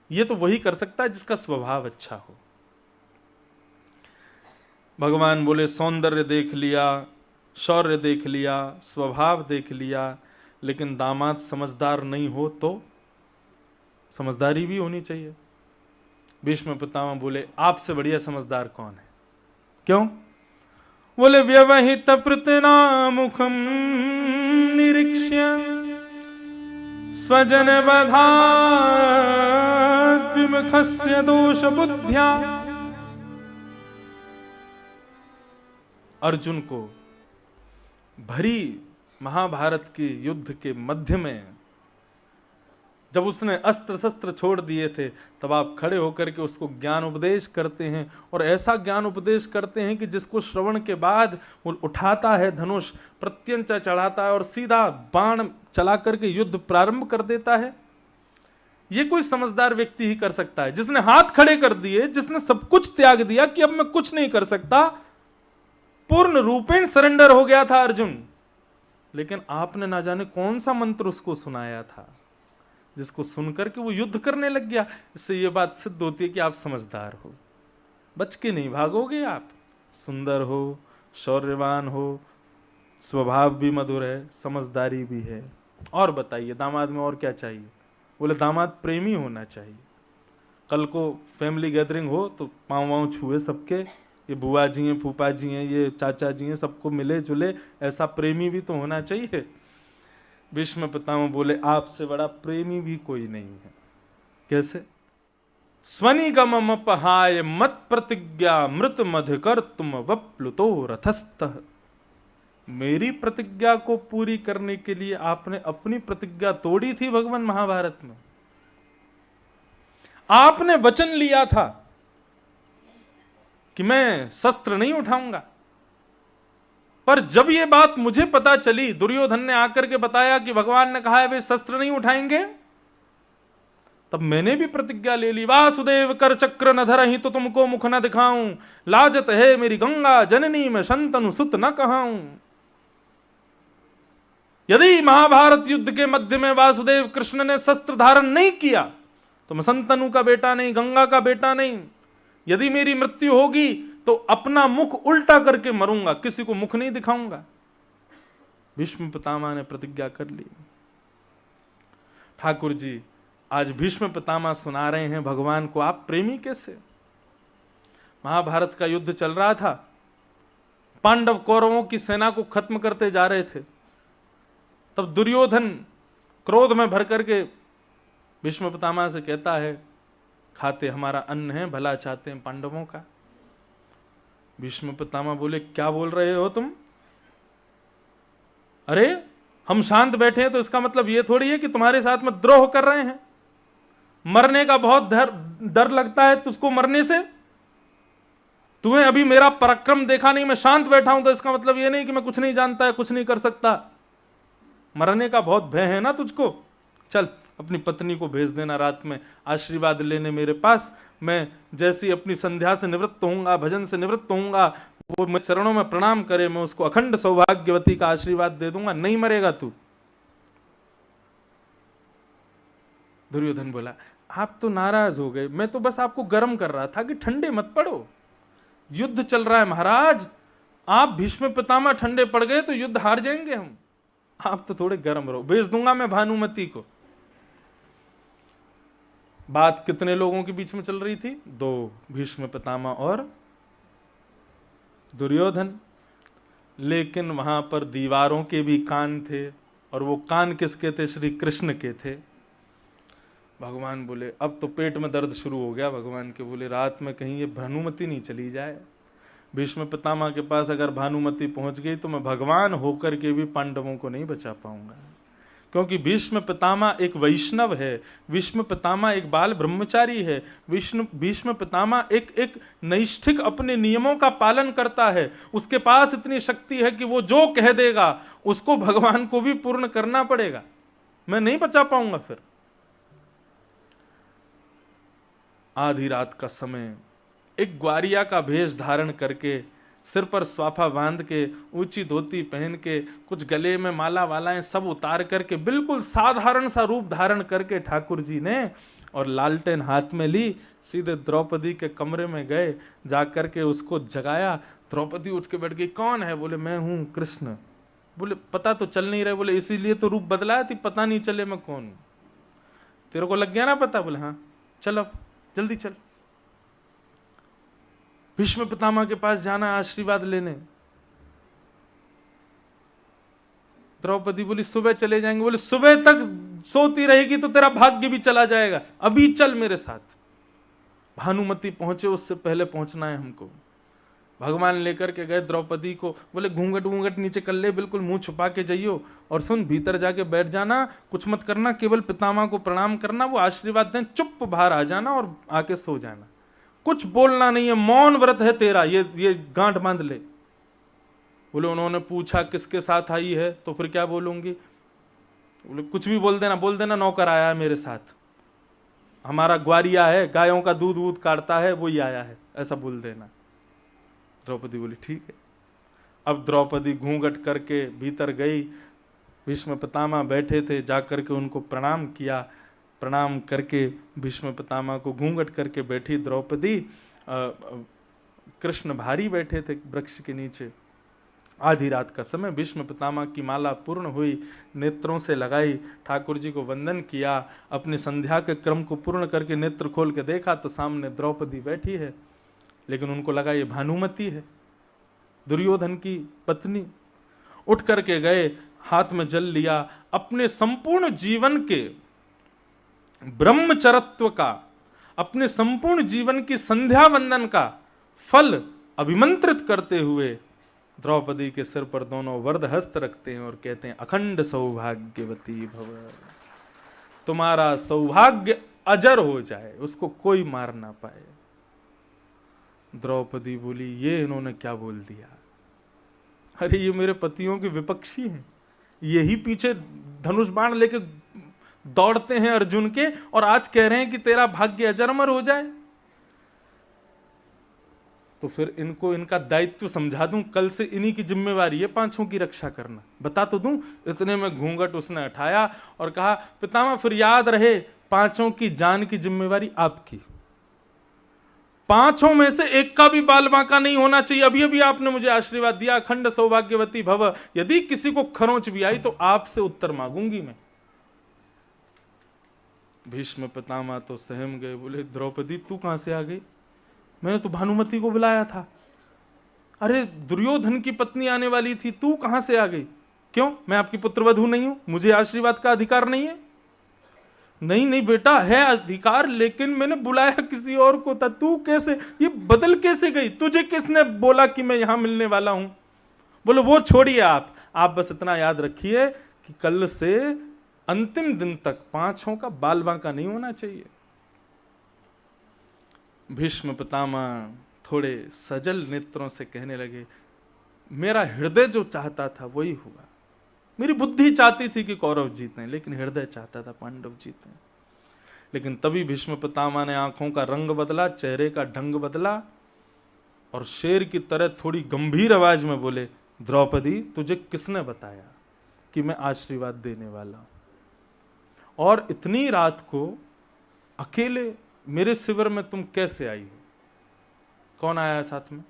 ये तो वही कर सकता है जिसका स्वभाव अच्छा हो। भगवान बोले सौंदर्य देख लिया, शौर्य देख लिया, स्वभाव देख लिया, लेकिन दामाद समझदार नहीं हो तो समझदारी भी होनी चाहिए। भीष्म पितामह बोले आपसे बढ़िया समझदार कौन है? क्यों? बोले व्यवहित प्रतनामुखम निरीक्ष्य स्वजन वधात्विमुखस्य दोष बुद्ध्या। अर्जुन को भरी महाभारत के युद्ध के मध्य में जब उसने अस्त्र शस्त्र छोड़ दिए थे, तब आप खड़े होकर के उसको ज्ञान उपदेश करते हैं, और ऐसा ज्ञान उपदेश करते हैं कि जिसको श्रवण के बाद वो उठाता है धनुष, प्रत्यंचा चढ़ाता है और सीधा बाण चला करके युद्ध प्रारंभ कर देता है। ये कोई समझदार व्यक्ति ही कर सकता है, जिसने हाथ खड़े कर दिए, जिसने सब कुछ त्याग दिया कि अब मैं कुछ नहीं कर सकता। पूर्ण रूपेण सरेंडर हो गया था अर्जुन, लेकिन आपने ना जाने कौन सा मंत्र उसको सुनाया था, जिसको सुनकर के वो युद्ध करने लग गया। इससे ये बात सिद्ध होती है कि आप समझदार हो, बच के नहीं भागोगे। आप सुंदर हो, शौर्यवान हो, स्वभाव भी मधुर है, समझदारी भी है। और बताइए दामाद में और क्या चाहिए? बोले दामाद प्रेमी होना चाहिए। कल को फैमिली गैदरिंग हो तो पाँव वाँव छुए सबके, ये बुआ जी हैं, फूफा जी हैं, ये चाचा जी हैं, सबको मिले जुले, ऐसा प्रेमी भी तो होना चाहिए। भीष्म पितामह बोले आपसे बड़ा प्रेमी भी कोई नहीं है। कैसे? स्वनिगममपहाय मत प्रतिज्ञा मृत मधुकर तुम वप्लुतो रथस्थः। मेरी प्रतिज्ञा को पूरी करने के लिए आपने अपनी प्रतिज्ञा तोड़ी थी। भगवान महाभारत में आपने वचन लिया था कि मैं शस्त्र नहीं उठाऊंगा, पर जब यह बात मुझे पता चली, दुर्योधन ने आकर के बताया कि भगवान ने कहा है वे शस्त्र नहीं उठाएंगे, तब मैंने भी प्रतिज्ञा ले ली। वासुदेव कर चक्र न धरहि तो तुमको मुख न दिखाऊं, लाजत है मेरी गंगा जननी मैं शंतनु सुत न कहाऊं। यदि महाभारत युद्ध के मध्य में वासुदेव कृष्ण ने शस्त्र धारण नहीं किया तो मैं शंतनु का बेटा नहीं, गंगा का बेटा नहीं। यदि मेरी मृत्यु होगी तो अपना मुख उल्टा करके मरूंगा, किसी को मुख नहीं दिखाऊंगा। भीष्म पितामह ने प्रतिज्ञा कर ली। ठाकुर जी आज भीष्म पितामह सुना रहे हैं भगवान को आप प्रेमी कैसे। महाभारत का युद्ध चल रहा था, पांडव कौरवों की सेना को खत्म करते जा रहे थे, तब दुर्योधन क्रोध में भर करके भीष्म पितामह से कहता है खाते हमारा अन्न है, भला चाहते हैं पांडवों का। भीष्म पितामह बोले क्या बोल रहे हो तुम? अरे हम शांत बैठे हैं तो इसका मतलब ये थोड़ी है कि तुम्हारे साथ में द्रोह कर रहे हैं। मरने का बहुत डर लगता है तुझको मरने से। तुम्हें अभी मेरा पराक्रम देखा नहीं, मैं शांत बैठा हूं, तो इसका मतलब ये नहीं कि मैं कुछ नहीं जानता है, कुछ नहीं कर सकता। मरने का बहुत भय है ना तुझको। चल अपनी पत्नी को भेज देना रात में आशीर्वाद लेने मेरे पास। मैं जैसी अपनी संध्या से निवृत्त होऊंगा, भजन से निवृत्त होऊंगा, वो मैं चरणों में प्रणाम करे, मैं उसको अखंड सौभाग्यवती का आशीर्वाद दे दूंगा। नहीं मरेगा तू। दुर्योधन बोला आप तो नाराज हो गए, मैं तो बस आपको गर्म कर रहा था कि ठंडे मत पड़ो, युद्ध चल रहा है महाराज। आप भीष्म पितामह ठंडे पड़ गए तो युद्ध हार जाएंगे हम, आप तो थोड़े गर्म रहो। भेज दूंगा मैं भानुमति को। बात कितने लोगों के बीच में चल रही थी? दो, भीष्म पितामह और दुर्योधन। लेकिन वहां पर दीवारों के भी कान थे, और वो कान किसके थे? श्री कृष्ण के थे। भगवान बोले अब तो पेट में दर्द शुरू हो गया भगवान के। बोले रात में कहीं ये भानुमति नहीं चली जाए। भीष्म पितामह के पास अगर भानुमति पहुंच गई तो मैं भगवान होकर के भी पांडवों को नहीं बचा पाऊंगा, क्योंकि भीष्म पितामह एक वैष्णव है, भीष्म पितामह एक बाल ब्रह्मचारी है, भीष्म पितामह एक नैष्ठिक अपने नियमों का पालन करता है। उसके पास इतनी शक्ति है कि वो जो कह देगा उसको भगवान को भी पूर्ण करना पड़ेगा। मैं नहीं बचा पाऊंगा। फिर आधी रात का समय, एक ग्वारिया का भेष धारण करके, सिर पर स्वाफा बांध के, ऊंची धोती पहन के, कुछ गले में माला वालाएं सब उतार करके, बिल्कुल साधारण सा रूप धारण करके ठाकुर जी ने, और लालटेन हाथ में ली, सीधे द्रौपदी के कमरे में गए। जाकर के उसको जगाया। द्रौपदी उठ के बैठ गई। कौन है? बोले मैं हूं कृष्ण। बोले पता तो चल नहीं रहे। बोले इसीलिए तो रूप बदलाया थी, पता नहीं चले मैं कौन हूं। तेरे को लग गया ना पता? बोले हाँ चल अब जल्दी चल। भीष्म पितामह के पास जाना आशीर्वाद लेने। द्रौपदी बोली सुबह चले जाएंगे। बोले सुबह तक सोती रहेगी तो तेरा भाग्य भी चला जाएगा, अभी चल मेरे साथ। भानुमति पहुंचे, उससे पहले पहुंचना है हमको। भगवान लेकर के गए द्रौपदी को, बोले घूंघट घूंघट नीचे कर ले, बिल्कुल मुंह छुपा के जाइयो, और सुन भीतर जाके बैठ जाना, कुछ मत करना, केवल पितामह को प्रणाम करना, वो आशीर्वाद दें, चुप बाहर आ जाना और आके सो जाना, कुछ बोलना नहीं है, मौन व्रत है तेरा, ये गांठ बांध ले। बोले उन्होंने पूछा किसके साथ आई है, तो फिर क्या बोलूंगी? बोले कुछ भी बोल देना नौकर आया है मेरे साथ, हमारा ग्वारिया है, गायों का दूध वूध काटता है, वही आया है, ऐसा बोल देना। द्रौपदी बोली ठीक है। अब द्रौपदी घूंघट करके भीतर गई, भीष्म पितामह बैठे थे, जाकर के उनको प्रणाम किया, प्रणाम करके भीष्म पितामह को घूंघट करके बैठी द्रौपदी। कृष्ण भारी बैठे थे वृक्ष के नीचे, आधी रात का समय, भीष्म पितामह की माला पूर्ण हुई, नेत्रों से लगाई, ठाकुर जी को वंदन किया, अपनी संध्या के क्रम को पूर्ण करके नेत्र खोल के देखा तो सामने द्रौपदी बैठी है, लेकिन उनको लगा ये भानुमति है, दुर्योधन की पत्नी। उठ करके गए, हाथ में जल लिया, अपने संपूर्ण जीवन के ब्रह्मचरत्व का, अपने संपूर्ण जीवन की संध्या वंदन का फल अभिमंत्रित करते हुए द्रौपदी के सिर पर दोनों वरद हस्त रखते हैं और कहते हैं अखंड सौभाग्यवती भव, तुम्हारा सौभाग्य अजर हो जाए, उसको कोई मार ना पाए। द्रौपदी बोली ये इन्होंने क्या बोल दिया? अरे ये मेरे पतियों के विपक्षी हैं, यही पीछे धनुष बाण लेके दौड़ते हैं अर्जुन के, और आज कह रहे हैं कि तेरा भाग्य अजरमर हो जाए। तो फिर इनको इनका दायित्व समझा दूं, कल से इन्हीं की जिम्मेवारी है पांचों की रक्षा करना, बता तो दूं। इतने में घूंघट उसने उठाया और कहा पितामह फिर याद रहे, पांचों की जान की जिम्मेवारी आपकी, पांचों में से एक का भी बाल बांका नहीं होना चाहिए। अभी अभी आपने मुझे आशीर्वाद दिया अखंड सौभाग्यवती भव, यदि किसी को खरोंच भी आई तो आपसे उत्तर मांगूंगी मैं। भीष्म पितामह तो सहम गए, बोले द्रौपदी तू कहां से आ गई? मैंने तो भानुमति को बुलाया था। अरे दुर्योधन की पत्नी आने वाली थी, तू कहां से आ गई? क्यों, मैं आपकी पुत्रवधू नहीं हूं? मुझे आशीर्वाद का अधिकार नहीं है? नहीं नहीं बेटा है अधिकार, लेकिन मैंने बुलाया किसी और को था, तू कैसे, ये बदल कैसे गई? तुझे किसने बोला कि मैं यहां मिलने वाला हूं? बोले वो छोड़िए, आप बस इतना याद रखिए कि कल से अंतिम दिन तक पांचों का बाल बांका नहीं होना चाहिए। भीष्म पितामह थोड़े सजल नेत्रों से कहने लगे मेरा हृदय जो चाहता था वही हुआ, मेरी बुद्धि चाहती थी कि कौरव जीतें, लेकिन हृदय चाहता था पांडव जीतें। लेकिन तभी भीष्म पितामह ने आंखों का रंग बदला, चेहरे का ढंग बदला, और शेर की तरह थोड़ी गंभीर आवाज में बोले द्रौपदी तुझे किसने बताया कि मैं आशीर्वाद देने वाला हूं, और इतनी रात को अकेले मेरे शिविर में तुम कैसे आई हो? कौन आया साथ में?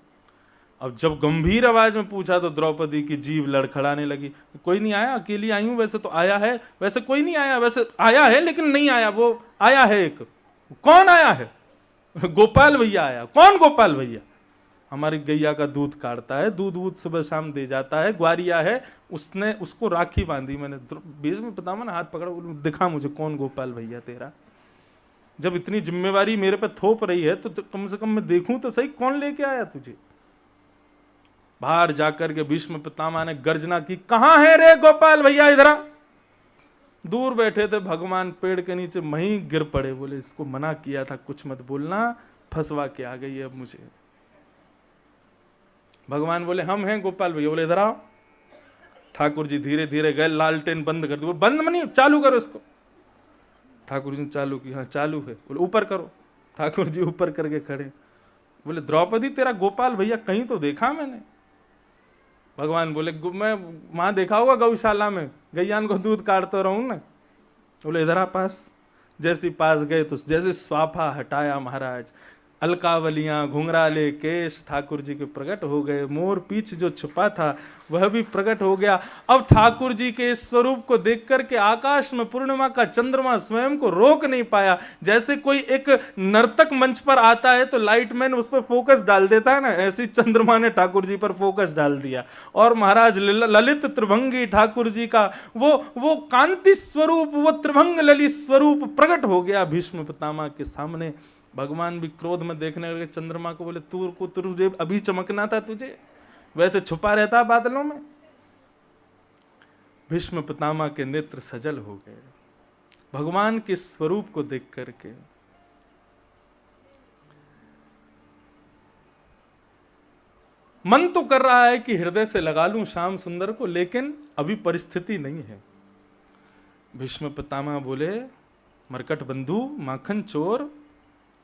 अब जब गंभीर आवाज में पूछा तो द्रौपदी की जीभ लड़खड़ाने लगी। कोई नहीं आया, अकेली आई हूं, वैसे तो आया है, वैसे कोई नहीं आया, वैसे आया है लेकिन नहीं आया, वो आया है एक। कौन आया है? गोपाल भैया आया। कौन गोपाल भैया? हमारी गैया का दूध काटता है, दूध वूध सुबह शाम दे जाता है, ग्वारिया है, उसने उसको राखी बांधी। मैंने भीष्म पितामह ने हाथ पकड़ा, दिखा मुझे कौन गोपाल भैया तेरा। जब इतनी जिम्मेवारी मेरे पे थोप रही है तो कम से कम मैं देखूं तो सही कौन लेके आया तुझे। बाहर जाकर के भीष्म पितामह ने गर्जना की, कहां है रे गोपाल भैया, इधर आ। दूर बैठे थे भगवान पेड़ के नीचे, वहीं गिर पड़े, बोले इसको मना किया था कुछ मत बोलना, फंसवा के आ गई है अब मुझे। भगवान बोले हम हैं गोपाल भैया, बोले इधर आओ। ठाकुर जी धीरे धीरे गए, लालटेन बंद कर दो, बंद मनी चालू करो इसको। ठाकुर जी ने चालू की, हाँ चालू है। बोले ऊपर करो। ठाकुर जी ऊपर करके खड़े, बोले द्रौपदी तेरा गोपाल भैया कहीं तो देखा मैंने। भगवान बोले मैं वहां देखा होगा गौशाला में, गैयान को दूध काटता रहूं ना। बोले इधर आ पास। जैसे पास गए तो जैसे स्वाफा हटाया महाराज, अलकावलियां घुंघराले केश ठाकुर जी के प्रकट हो गए, मोर पीछ जो छुपा था वह भी प्रकट हो गया। अब ठाकुर जी के इस स्वरूप को देख करके आकाश में पूर्णिमा का चंद्रमा स्वयं को रोक नहीं पाया। जैसे कोई एक नर्तक मंच पर आता है तो लाइटमैन उस पर फोकस डाल देता है ना, ऐसे चंद्रमा ने ठाकुर जी पर फोकस डाल दिया, और महाराज ललित त्रिभंगी ठाकुर जी का वो कांति स्वरूप, वो त्रिभंग ललित स्वरूप प्रकट हो गया भीष्म पितामह के सामने। भगवान भी क्रोध में देखने लगे चंद्रमा को, बोले तुझे अभी चमकना था, तुझे वैसे छुपा रहता बादलों में। भीष्म पितामह के नेत्र सजल हो गए भगवान के स्वरूप को देख करके। मन तो कर रहा है कि हृदय से लगा लूं श्याम सुंदर को, लेकिन अभी परिस्थिति नहीं है। भीष्म पितामह बोले, मरकट बंधु, माखन चोर,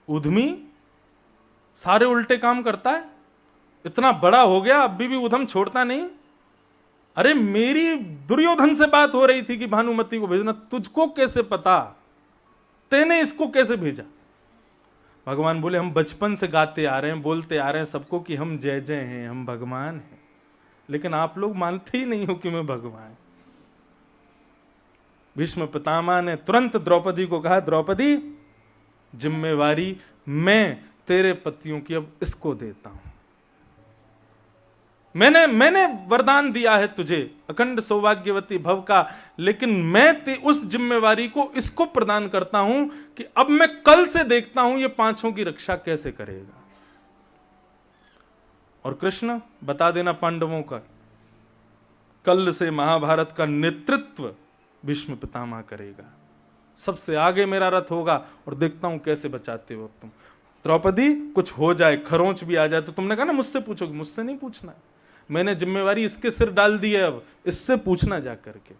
उद्यमी, सारे उल्टे काम करता है, इतना बड़ा हो गया अभी भी उधम छोड़ता नहीं। अरे मेरी दुर्योधन से बात हो रही थी कि भानुमति को भेजना, तुझको कैसे पता, तेने इसको कैसे भेजा? भगवान बोले, हम बचपन से गाते आ रहे हैं, बोलते आ रहे हैं सबको कि हम जय जय हैं, हम भगवान हैं, लेकिन आप लोग मानते ही नहीं हो कि मैं भगवान। भीष्म पितामह ने तुरंत द्रौपदी को कहा, द्रौपदी जिम्मेवारी मैं तेरे पतियों की अब इसको देता हूं। मैंने वरदान दिया है तुझे अखंड सौभाग्यवती भव का, लेकिन मैं उस जिम्मेवारी को इसको प्रदान करता हूं कि अब मैं कल से देखता हूं ये पांचों की रक्षा कैसे करेगा। और कृष्ण, बता देना पांडवों का, कल से महाभारत का नेतृत्व भीष्म पितामह करेगा, सबसे आगे मेरा रथ होगा और देखता हूं कैसे बचाते हो तुम। द्रौपदी कुछ हो जाए, खरोंच भी आ जाए तो तुमने कहा ना मुझसे पूछोगे, मुझसे नहीं पूछना, मैंने जिम्मेवारी इसके सिर डाल दी है, अब इससे पूछना जा करके।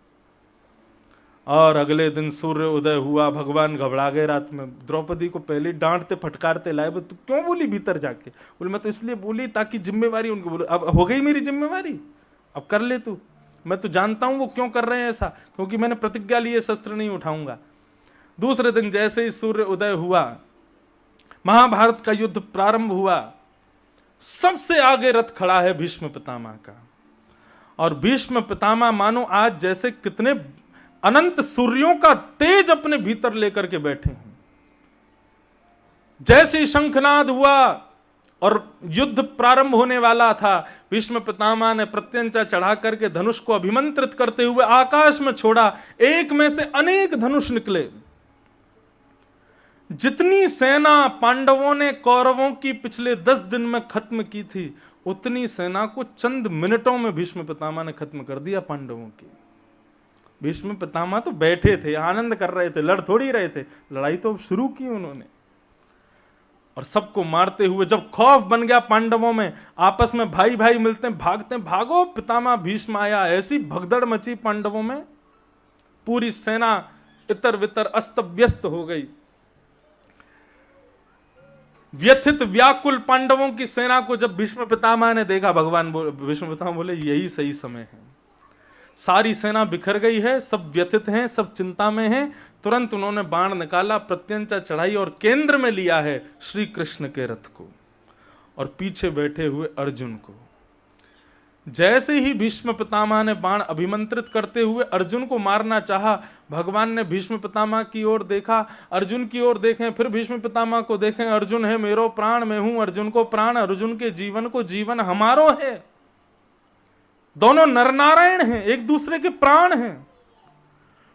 और अगले दिन सूर्य उदय हुआ, भगवान घबरा गए रात में, द्रौपदी को पहले डांटते फटकारते लाए, तू क्यों बोली भीतर जाके? बोले मैं तो इसलिए बोली ताकि जिम्मेवारी उनको, बोले अब हो गई मेरी जिम्मेवारी, अब कर ले तू, मैं तो जानता हूं वो क्यों कर रहे हैं ऐसा, क्योंकि मैंने प्रतिज्ञा ली है शस्त्र नहीं उठाऊंगा। दूसरे दिन जैसे ही सूर्य उदय हुआ, महाभारत का युद्ध प्रारंभ हुआ, सबसे आगे रथ खड़ा है भीष्म पितामह का। और भीष्म पितामह मानो आज जैसे कितने अनंत सूर्यों का तेज अपने भीतर लेकर के बैठे हैं। जैसे ही शंखनाद हुआ और युद्ध प्रारंभ होने वाला था, भीष्म पितामह ने प्रत्यंचा चढ़ा करके धनुष को अभिमंत्रित करते हुए आकाश में छोड़ा। एक में से अनेक धनुष निकले। जितनी सेना पांडवों ने कौरवों की पिछले 10 दिन में खत्म की थी, उतनी सेना को चंद मिनटों में भीष्म पितामह ने खत्म कर दिया पांडवों की। भीष्म पितामह तो बैठे थे, आनंद कर रहे थे, लड़ थोड़ी रहे थे, लड़ाई तो शुरू की उन्होंने। और सबको मारते हुए जब खौफ बन गया पांडवों में, आपस में भाई भाई मिलते हैं, भागते हैं, भागो पितामह भीष्म आया, ऐसी भगदड़ मची पांडवों में, पूरी सेना इतर वितर अस्त व्यस्त हो गई। व्यथित व्याकुल पांडवों की सेना को जब भीष्म पितामह ने देखा, भीष्म पितामह बोले यही सही समय है, सारी सेना बिखर गई है, सब व्यथित हैं, सब चिंता में हैं। तुरंत उन्होंने बाण निकाला, प्रत्यंचा चढ़ाई और केंद्र में लिया है श्री कृष्ण के रथ को और पीछे बैठे हुए अर्जुन को। जैसे ही भीष्म पितामह ने बाण अभिमंत्रित करते हुए अर्जुन को मारना चाहा, भगवान ने भीष्म पितामह की ओर देखा, अर्जुन की ओर देखें, फिर भीष्म पितामह को देखें। अर्जुन है मेरो प्राण, मैं हूं अर्जुन को प्राण, अर्जुन के जीवन को जीवन हमारो है। दोनों नरनारायण हैं, एक दूसरे के प्राण हैं।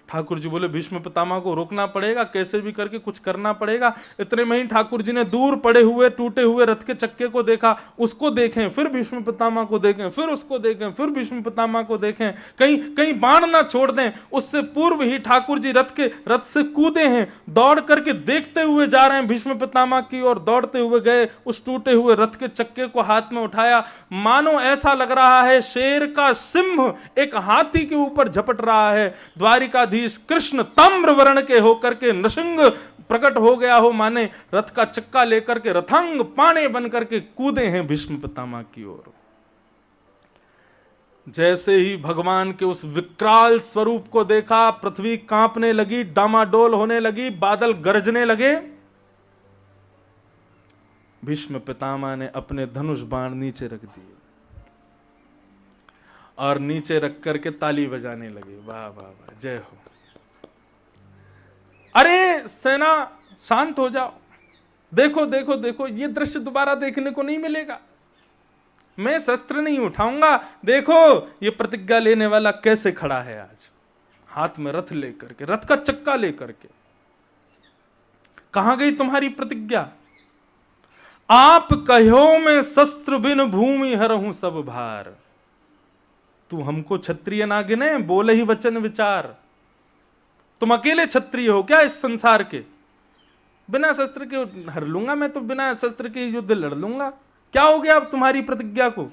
ठाकुर जी बोले भीष्म पितामह को रोकना पड़ेगा, कैसे भी करके कुछ करना पड़ेगा। इतने में ही ठाकुर जी ने दूर पड़े हुए टूटे हुए रथ के चक्के को देखा, उसको देखें, फिर भीष्म पितामह को देखें, फिर उसको देखें, फिर भीष्म पितामह को देखें, कहीं कहीं बाण ना छोड़ दें। उससे पूर्व ही ठाकुर जी रथ से कूदे हैं, दौड़ करके देखते हुए जा रहे हैं भीष्म पितामह की ओर, दौड़ते हुए गए, उस टूटे हुए रथ के चक्के को हाथ में उठाया, मानो ऐसा लग रहा है शेर का सिंह एक हाथी के ऊपर झपट रहा है। द्वारिकाधीश कृष्ण ताम्र वर्ण के होकर के नृसिंह प्रकट हो गया हो, माने रथ का चक्का लेकर के रथांग पाणे बन करके कूदे हैं भीष्म पितामह की ओर। जैसे ही भगवान के उस विकराल स्वरूप को देखा, पृथ्वी कांपने लगी, डामाडोल होने लगी, बादल गरजने लगे। भीष्म पितामह ने अपने धनुष बाण नीचे रख दिए और नीचे रख करके ताली बजाने लगे, वाह वाह वाह, जय हो। अरे सेना शांत हो जाओ, देखो देखो देखो, ये दृश्य दोबारा देखने को नहीं मिलेगा, मैं शस्त्र नहीं उठाऊंगा। देखो ये प्रतिज्ञा लेने वाला कैसे खड़ा है आज, हाथ में रथ लेकर के, रथ का चक्का लेकर के। कहां गई तुम्हारी प्रतिज्ञा? आप कहो मैं शस्त्र बिन भूमि हरहूं सब भार। तू हमको क्षत्रिय ना गिने, बोले ही वचन विचार। तुम अकेले क्षत्रिय हो क्या इस संसार के? बिना शस्त्र के हर लूंगा मैं, तो बिना शस्त्र के युद्ध लड़ लूंगा। क्या हो गया अब तुम्हारी प्रतिज्ञा को?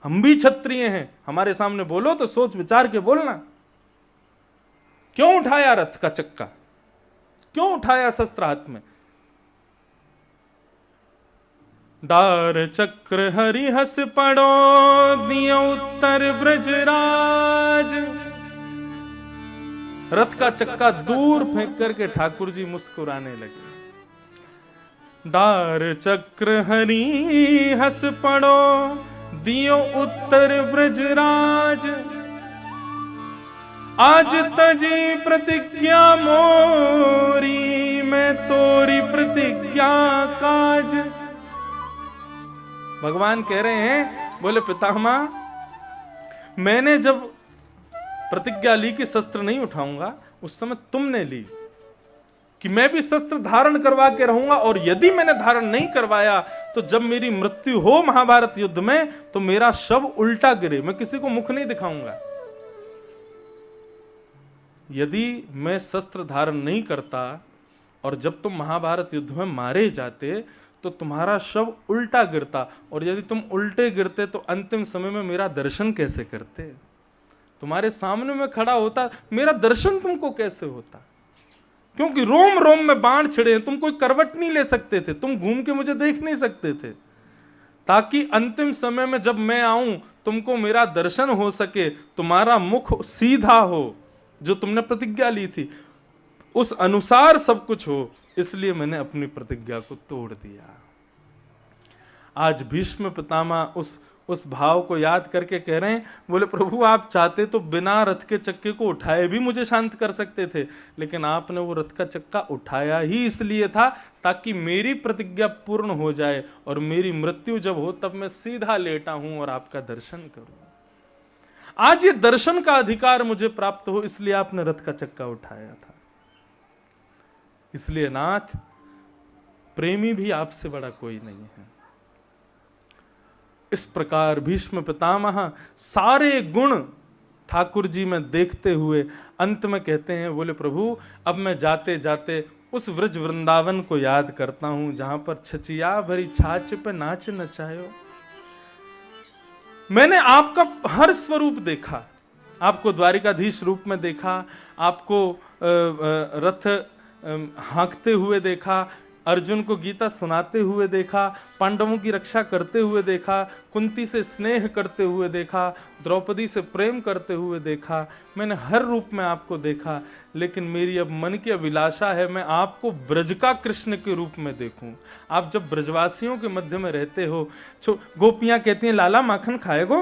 हम भी क्षत्रिय हैं, हमारे सामने बोलो तो सोच विचार के बोलना। क्यों उठाया रथ का चक्का? क्यों उठाया शस्त्र हाथ में? डार चक्र हरि हस पड़ो, दियो उत्तर ब्रजराज। रथ का चक्का दूर फेंक करके ठाकुर जी मुस्कुराने लगे। डार चक्र हरि हस पड़ो, दियो उत्तर ब्रजराज। आज तजी प्रतिज्ञा मोरी, मैं तोरी प्रतिज्ञा काज। भगवान कह रहे हैं, बोले पितामह, मैंने जब प्रतिज्ञा ली कि शस्त्र नहीं उठाऊंगा, उस समय तुमने ली कि मैं भी शस्त्र धारण करवा के रहूंगा, और यदि मैंने धारण नहीं करवाया तो जब मेरी मृत्यु हो महाभारत युद्ध में तो मेरा शव उल्टा गिरे, मैं किसी को मुख नहीं दिखाऊंगा। यदि मैं शस्त्र धारण नहीं करता और जब तुम महाभारत युद्ध में मारे जाते तो तुम्हारा शव उल्टा गिरता, और यदि तुम उल्टे गिरते तो अंतिम समय में मेरा दर्शन कैसे करते? तुम्हारे सामने में खड़ा होता, मेरा दर्शन तुमको कैसे होता? क्योंकि रोम रोम में बाण छिड़े हैं, तुम कोई करवट नहीं ले सकते थे, तुम घूम के मुझे देख नहीं सकते थे, ताकि अंतिम समय में जब मैं आऊं तुमको मेरा दर्शन हो सके, तुम्हारा मुख सीधा हो, जो तुमने प्रतिज्ञा ली थी उस अनुसार सब कुछ हो। इसलिए मैंने अपनी प्रतिज्ञा को तोड़ दिया। आज भीष्म पितामह उस भाव को याद करके कह रहे हैं, बोले प्रभु आप चाहते तो बिना रथ के चक्के को उठाए भी मुझे शांत कर सकते थे, लेकिन आपने वो रथ का चक्का उठाया ही इसलिए था ताकि मेरी प्रतिज्ञा पूर्ण हो जाए, और मेरी मृत्यु जब हो तब मैं सीधा लेटा हूं और आपका दर्शन करूं। आज ये दर्शन का अधिकार मुझे प्राप्त हो, इसलिए आपने रथ का चक्का उठाया था। इसलिए नाथ, प्रेमी भी आपसे बड़ा कोई नहीं है। इस प्रकार भीष्म पितामह सारे गुण ठाकुर जी में देखते हुए अंत में कहते हैं, बोले प्रभु अब मैं जाते जाते उस व्रज वृंदावन को याद करता हूं जहां पर छचिया भरी छाछ पे नाच नचायो। मैंने आपका हर स्वरूप देखा, आपको द्वारिकाधीश रूप में देखा, आपको रथ हाँकते हुए देखा, अर्जुन को गीता सुनाते हुए देखा, पांडवों की रक्षा करते हुए देखा, कुंती से स्नेह करते हुए देखा, द्रौपदी से प्रेम करते हुए देखा। मैंने हर रूप में आपको देखा, लेकिन मेरी अब मन की अभिलाषा है मैं आपको ब्रज का कृष्ण के रूप में देखूं। आप जब ब्रजवासियों के मध्य में रहते हो, गोपियां कहती हैं लाला माखन खाएगो?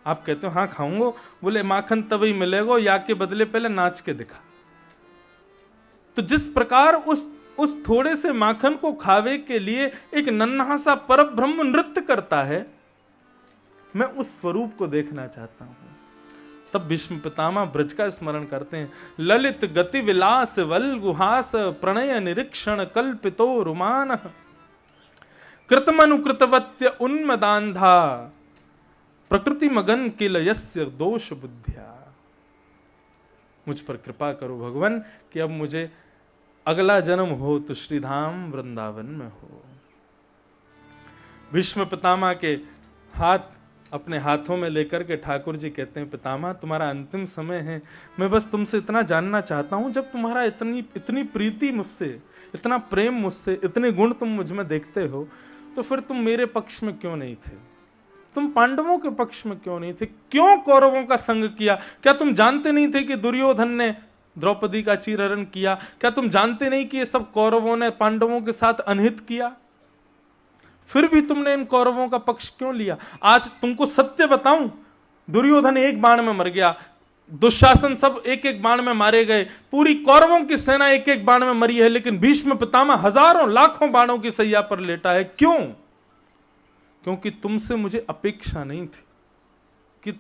आप कहते हो हाँ खाऊंगो। बोले माखन तभी मिलेगो या के बदले पहले नाच के दिखा। तो जिस प्रकार उस थोड़े से माखन को खावे के लिए एक नन्हा सा परब्रह्म नृत्य करता है, मैं उस स्वरूप को देखना चाहता हूं। तब भीष्म पितामह ब्रज का स्मरण करते हैं। ललित गति विलास वल गुहास, प्रणय निरीक्षण कल्पितो रुमान, कृतमनुकृतवत्य उन्मदांधा, प्रकृति मगन किल यस्य दोष बुद्ध्या। मुझ पर कृपा करो भगवान कि अब मुझे अगला जन्म हो तो श्रीधाम वृंदावन में हो। भीष्म पितामह के हाथ अपने हाथों में लेकर के ठाकुर जी कहते हैं, पितामह तुम्हारा अंतिम समय है, मैं बस तुमसे इतना जानना चाहता हूं, जब तुम्हारा इतनी प्रीति मुझसे, इतना प्रेम मुझसे, इतने गुण तुम मुझ में देखते हो, तो फिर तुम मेरे पक्ष में क्यों नहीं थे? तुम पांडवों के पक्ष में क्यों नहीं थे? क्यों कौरवों का संग किया? क्या तुम जानते नहीं थे कि दुर्योधन ने द्रौपदी का चीरहरण किया? क्या तुम जानते नहीं कि ये सब कौरवों ने पांडवों के साथ अनहित किया? फिर भी तुमने इन कौरवों का पक्ष क्यों लिया? आज तुमको सत्य बताऊं, दुर्योधन एक बाण में मर गया, दुशासन सब एक एक बाण में मारे गए, पूरी कौरवों की सेना एक एक बाण में मरी है, लेकिन भीष्म पितामह हजारों लाखों बाणों की सैया पर लेटा है। क्यों? क्योंकि तुमसे मुझे अपेक्षा नहीं थी कि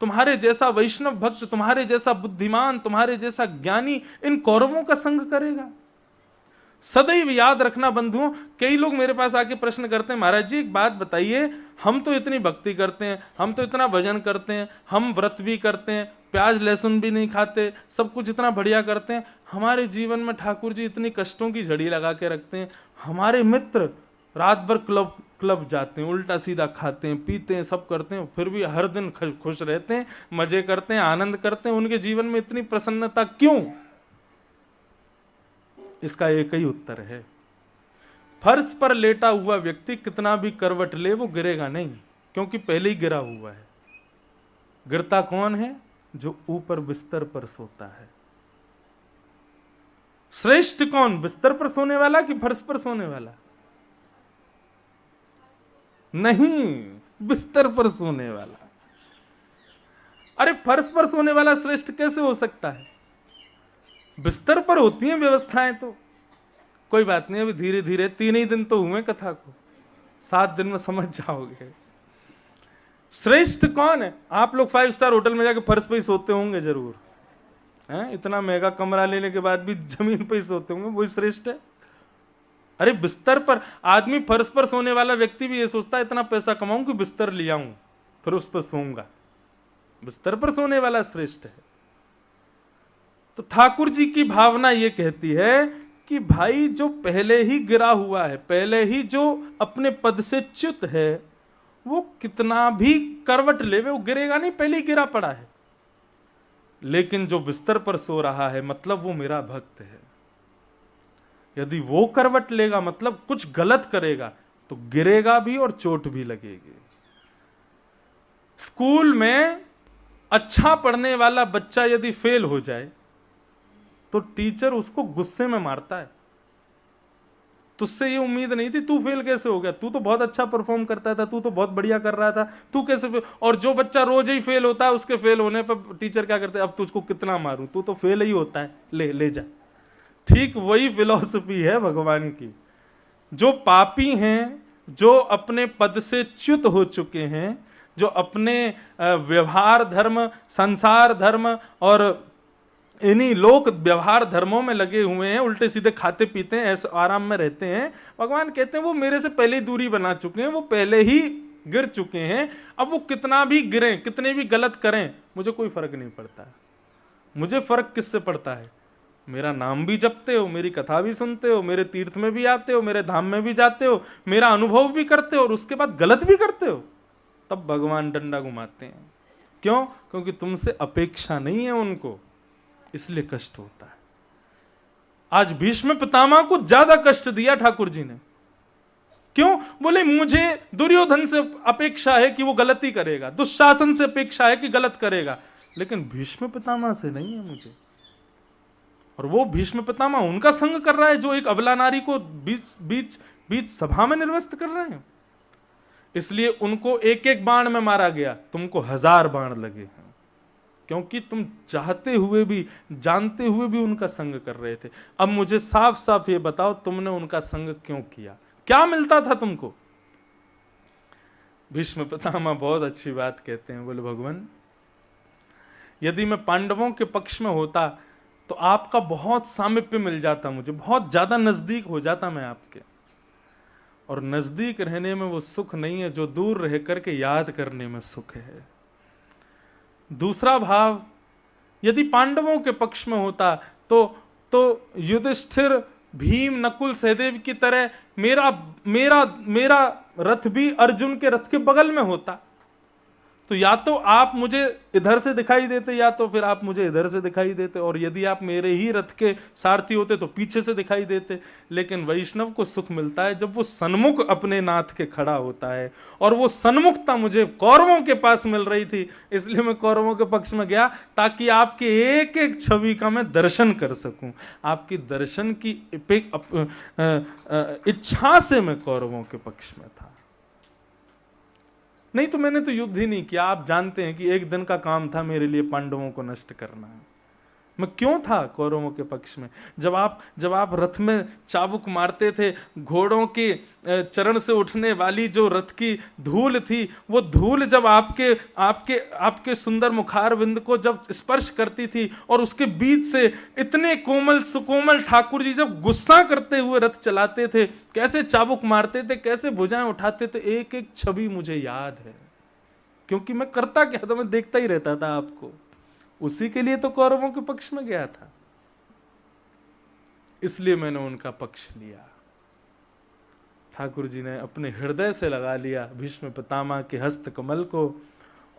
तुम्हारे जैसा वैष्णव भक्त, तुम्हारे जैसा बुद्धिमान, तुम्हारे जैसा ज्ञानी इन कौरवों का संग करेगा। सदैव याद रखना बंधुओं। कई लोग मेरे पास आके प्रश्न करते हैं, महाराज जी एक बात बताइए, हम तो इतनी भक्ति करते हैं, हम तो इतना भजन करते हैं, हम व्रत भी करते हैं, प्याज लहसुन भी नहीं खाते, सब कुछ इतना बढ़िया करते हैं, हमारे जीवन में ठाकुर जी इतनी कष्टों की झड़ी लगा के रखते हैं, हमारे मित्र रात भर क्लब जाते हैं, उल्टा सीधा खाते हैं, पीते हैं, सब करते हैं, फिर भी हर दिन खुश रहते हैं, मजे करते हैं, आनंद करते हैं, उनके जीवन में इतनी प्रसन्नता क्यों? इसका एक ही उत्तर है, फर्श पर लेटा हुआ व्यक्ति कितना भी करवट ले वो गिरेगा नहीं, क्योंकि पहले ही गिरा हुआ है। गिरता कौन है? जो ऊपर बिस्तर पर सोता है। श्रेष्ठ कौन? बिस्तर पर सोने वाला कि फर्श पर सोने वाला? नहीं, बिस्तर पर सोने वाला। अरे फर्श पर सोने वाला श्रेष्ठ कैसे हो सकता है? बिस्तर पर होती हैं व्यवस्थाएं, तो कोई बात नहीं, अभी धीरे धीरे 3 ही दिन तो हुए कथा को, 7 दिन में समझ जाओगे। श्रेष्ठ कौन है? आप लोग 5 स्टार होटल में जाके फर्श पे ही सोते होंगे जरूर, हैं? इतना महंगा कमरा लेने के बाद भी जमीन पे ही सोते होंगे, वही श्रेष्ठ है? अरे बिस्तर पर आदमी, फर्श पर सोने वाला व्यक्ति भी ये सोचता है इतना पैसा कमाऊं कि बिस्तर ले आऊं फिर उस पर सोऊंगा। बिस्तर पर सोने वाला श्रेष्ठ है। तो ठाकुर जी की भावना ये कहती है कि भाई जो पहले ही गिरा हुआ है, पहले ही जो अपने पद से च्युत है, वो कितना भी करवट लेवे वो गिरेगा नहीं, पहले ही गिरा पड़ा है। लेकिन जो बिस्तर पर सो रहा है मतलब वो मेरा भक्त है। यदि वो करवट लेगा मतलब कुछ गलत करेगा तो गिरेगा भी और चोट भी लगेगी। स्कूल में अच्छा पढ़ने वाला बच्चा यदि फेल हो जाए तो टीचर उसको गुस्से में मारता है। तुझसे ये उम्मीद नहीं थी, तू फेल कैसे हो गया, तू तो बहुत अच्छा परफॉर्म करता था, तू तो बहुत बढ़िया कर रहा था, तू कैसे फेल? और जो बच्चा रोज ही फेल होता है उसके फेल होने पर टीचर क्या करते हैं, अब तुझको कितना मारूं, तू तो फेल ही होता है, ले जा। ठीक वही फिलॉसफी है भगवान की। जो पापी हैं, जो अपने पद से च्युत हो चुके हैं, जो अपने व्यवहार धर्म, संसार धर्म और इन्हीं लोक व्यवहार धर्मों में लगे हुए हैं, उल्टे सीधे खाते पीते हैं, ऐसे आराम में रहते हैं, भगवान कहते हैं वो मेरे से पहले ही दूरी बना चुके हैं, वो पहले ही गिर चुके हैं। अब वो कितना भी गिरें, कितने भी गलत करें, मुझे कोई फर्क नहीं पड़ता। मुझे फर्क किससे पड़ता है? मेरा नाम भी जपते हो, मेरी कथा भी सुनते हो, मेरे तीर्थ में भी आते हो, मेरे धाम में भी जाते हो, मेरा अनुभव भी करते हो और उसके बाद गलत भी करते हो, तब भगवान डंडा घुमाते हैं। क्यों? क्योंकि तुमसे अपेक्षा नहीं है उनको, इसलिए कष्ट होता है। आज भीष्म पितामह को ज्यादा कष्ट दिया ठाकुर जी ने। क्यों? बोले मुझे दुर्योधन से अपेक्षा है कि वो गलती करेगा, दुशासन से अपेक्षा है कि गलत करेगा, लेकिन भीष्म पितामह से नहीं है मुझे। और वो भीष्म पितामह उनका संग कर रहा है जो एक अबला नारी को बीच सभा में निर्वस्त कर रहे हैं। इसलिए उनको एक एक बाण में मारा गया, तुमको 1000 बाण लगे हैं, क्योंकि तुम चाहते हुए भी, जानते हुए भी उनका संग कर रहे थे। अब मुझे साफ साफ ये बताओ, तुमने उनका संग क्यों किया? क्या मिलता था तुमको? भीष्म पितामह बहुत अच्छी बात कहते हैं, बोले भगवान यदि मैं पांडवों के पक्ष में होता तो आपका बहुत सामिप्य मिल जाता, मुझे बहुत ज्यादा नजदीक हो जाता मैं आपके। और नजदीक रहने में वो सुख नहीं है जो दूर रह करके याद करने में सुख है। दूसरा भाव, यदि पांडवों के पक्ष में होता तो युधिष्ठिर, भीम, नकुल, सहदेव की तरह मेरा रथ भी अर्जुन के रथ के बगल में होता। तो या तो आप मुझे इधर से दिखाई देते या तो फिर आप मुझे इधर से दिखाई देते, और यदि आप मेरे ही रथ के सारथी होते तो पीछे से दिखाई देते। लेकिन वैष्णव को सुख मिलता है जब वो सन्मुख अपने नाथ के खड़ा होता है, और वो सन्मुखता मुझे कौरवों के पास मिल रही थी, इसलिए मैं कौरवों के पक्ष में गया, ताकि आपके एक एक छवि का मैं दर्शन कर सकूं। आपकी दर्शन की इच्छा से मैं कौरवों के पक्ष में था। नहीं तो मैंने तो युद्ध ही नहीं किया। आप जानते हैं कि एक दिन का काम था मेरे लिए पांडवों को नष्ट करना। मैं क्यों था कौरवों के पक्ष में? जब आप रथ में चाबुक मारते थे, घोड़ों के चरण से उठने वाली जो रथ की धूल थी, वो धूल जब आपके आपके आपके सुंदर मुखार बिंद को जब स्पर्श करती थी, और उसके बीच से इतने कोमल सुकोमल ठाकुर जी जब गुस्सा करते हुए रथ चलाते थे, कैसे चाबुक मारते थे, कैसे भुजाएं उठाते थे, एक एक छवि मुझे याद है। क्योंकि मैं करता क्या था, मैं देखता ही रहता था आपको। उसी के लिए तो कौरवों के पक्ष में गया था, इसलिए मैंने उनका पक्ष लिया। ठाकुर जी ने अपने हृदय से लगा लिया भीष्म पितामह के हस्त कमल को,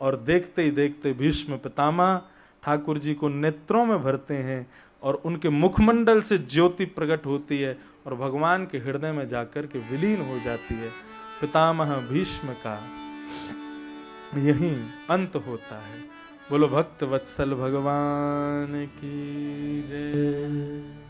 और देखते ही देखते भीष्म पितामह ठाकुर जी को नेत्रों में भरते हैं, और उनके मुखमंडल से ज्योति प्रकट होती है और भगवान के हृदय में जाकर के विलीन हो जाती है। पितामह भीष्म का यही अंत होता है। बोलो भक्त वत्सल भगवान की जय।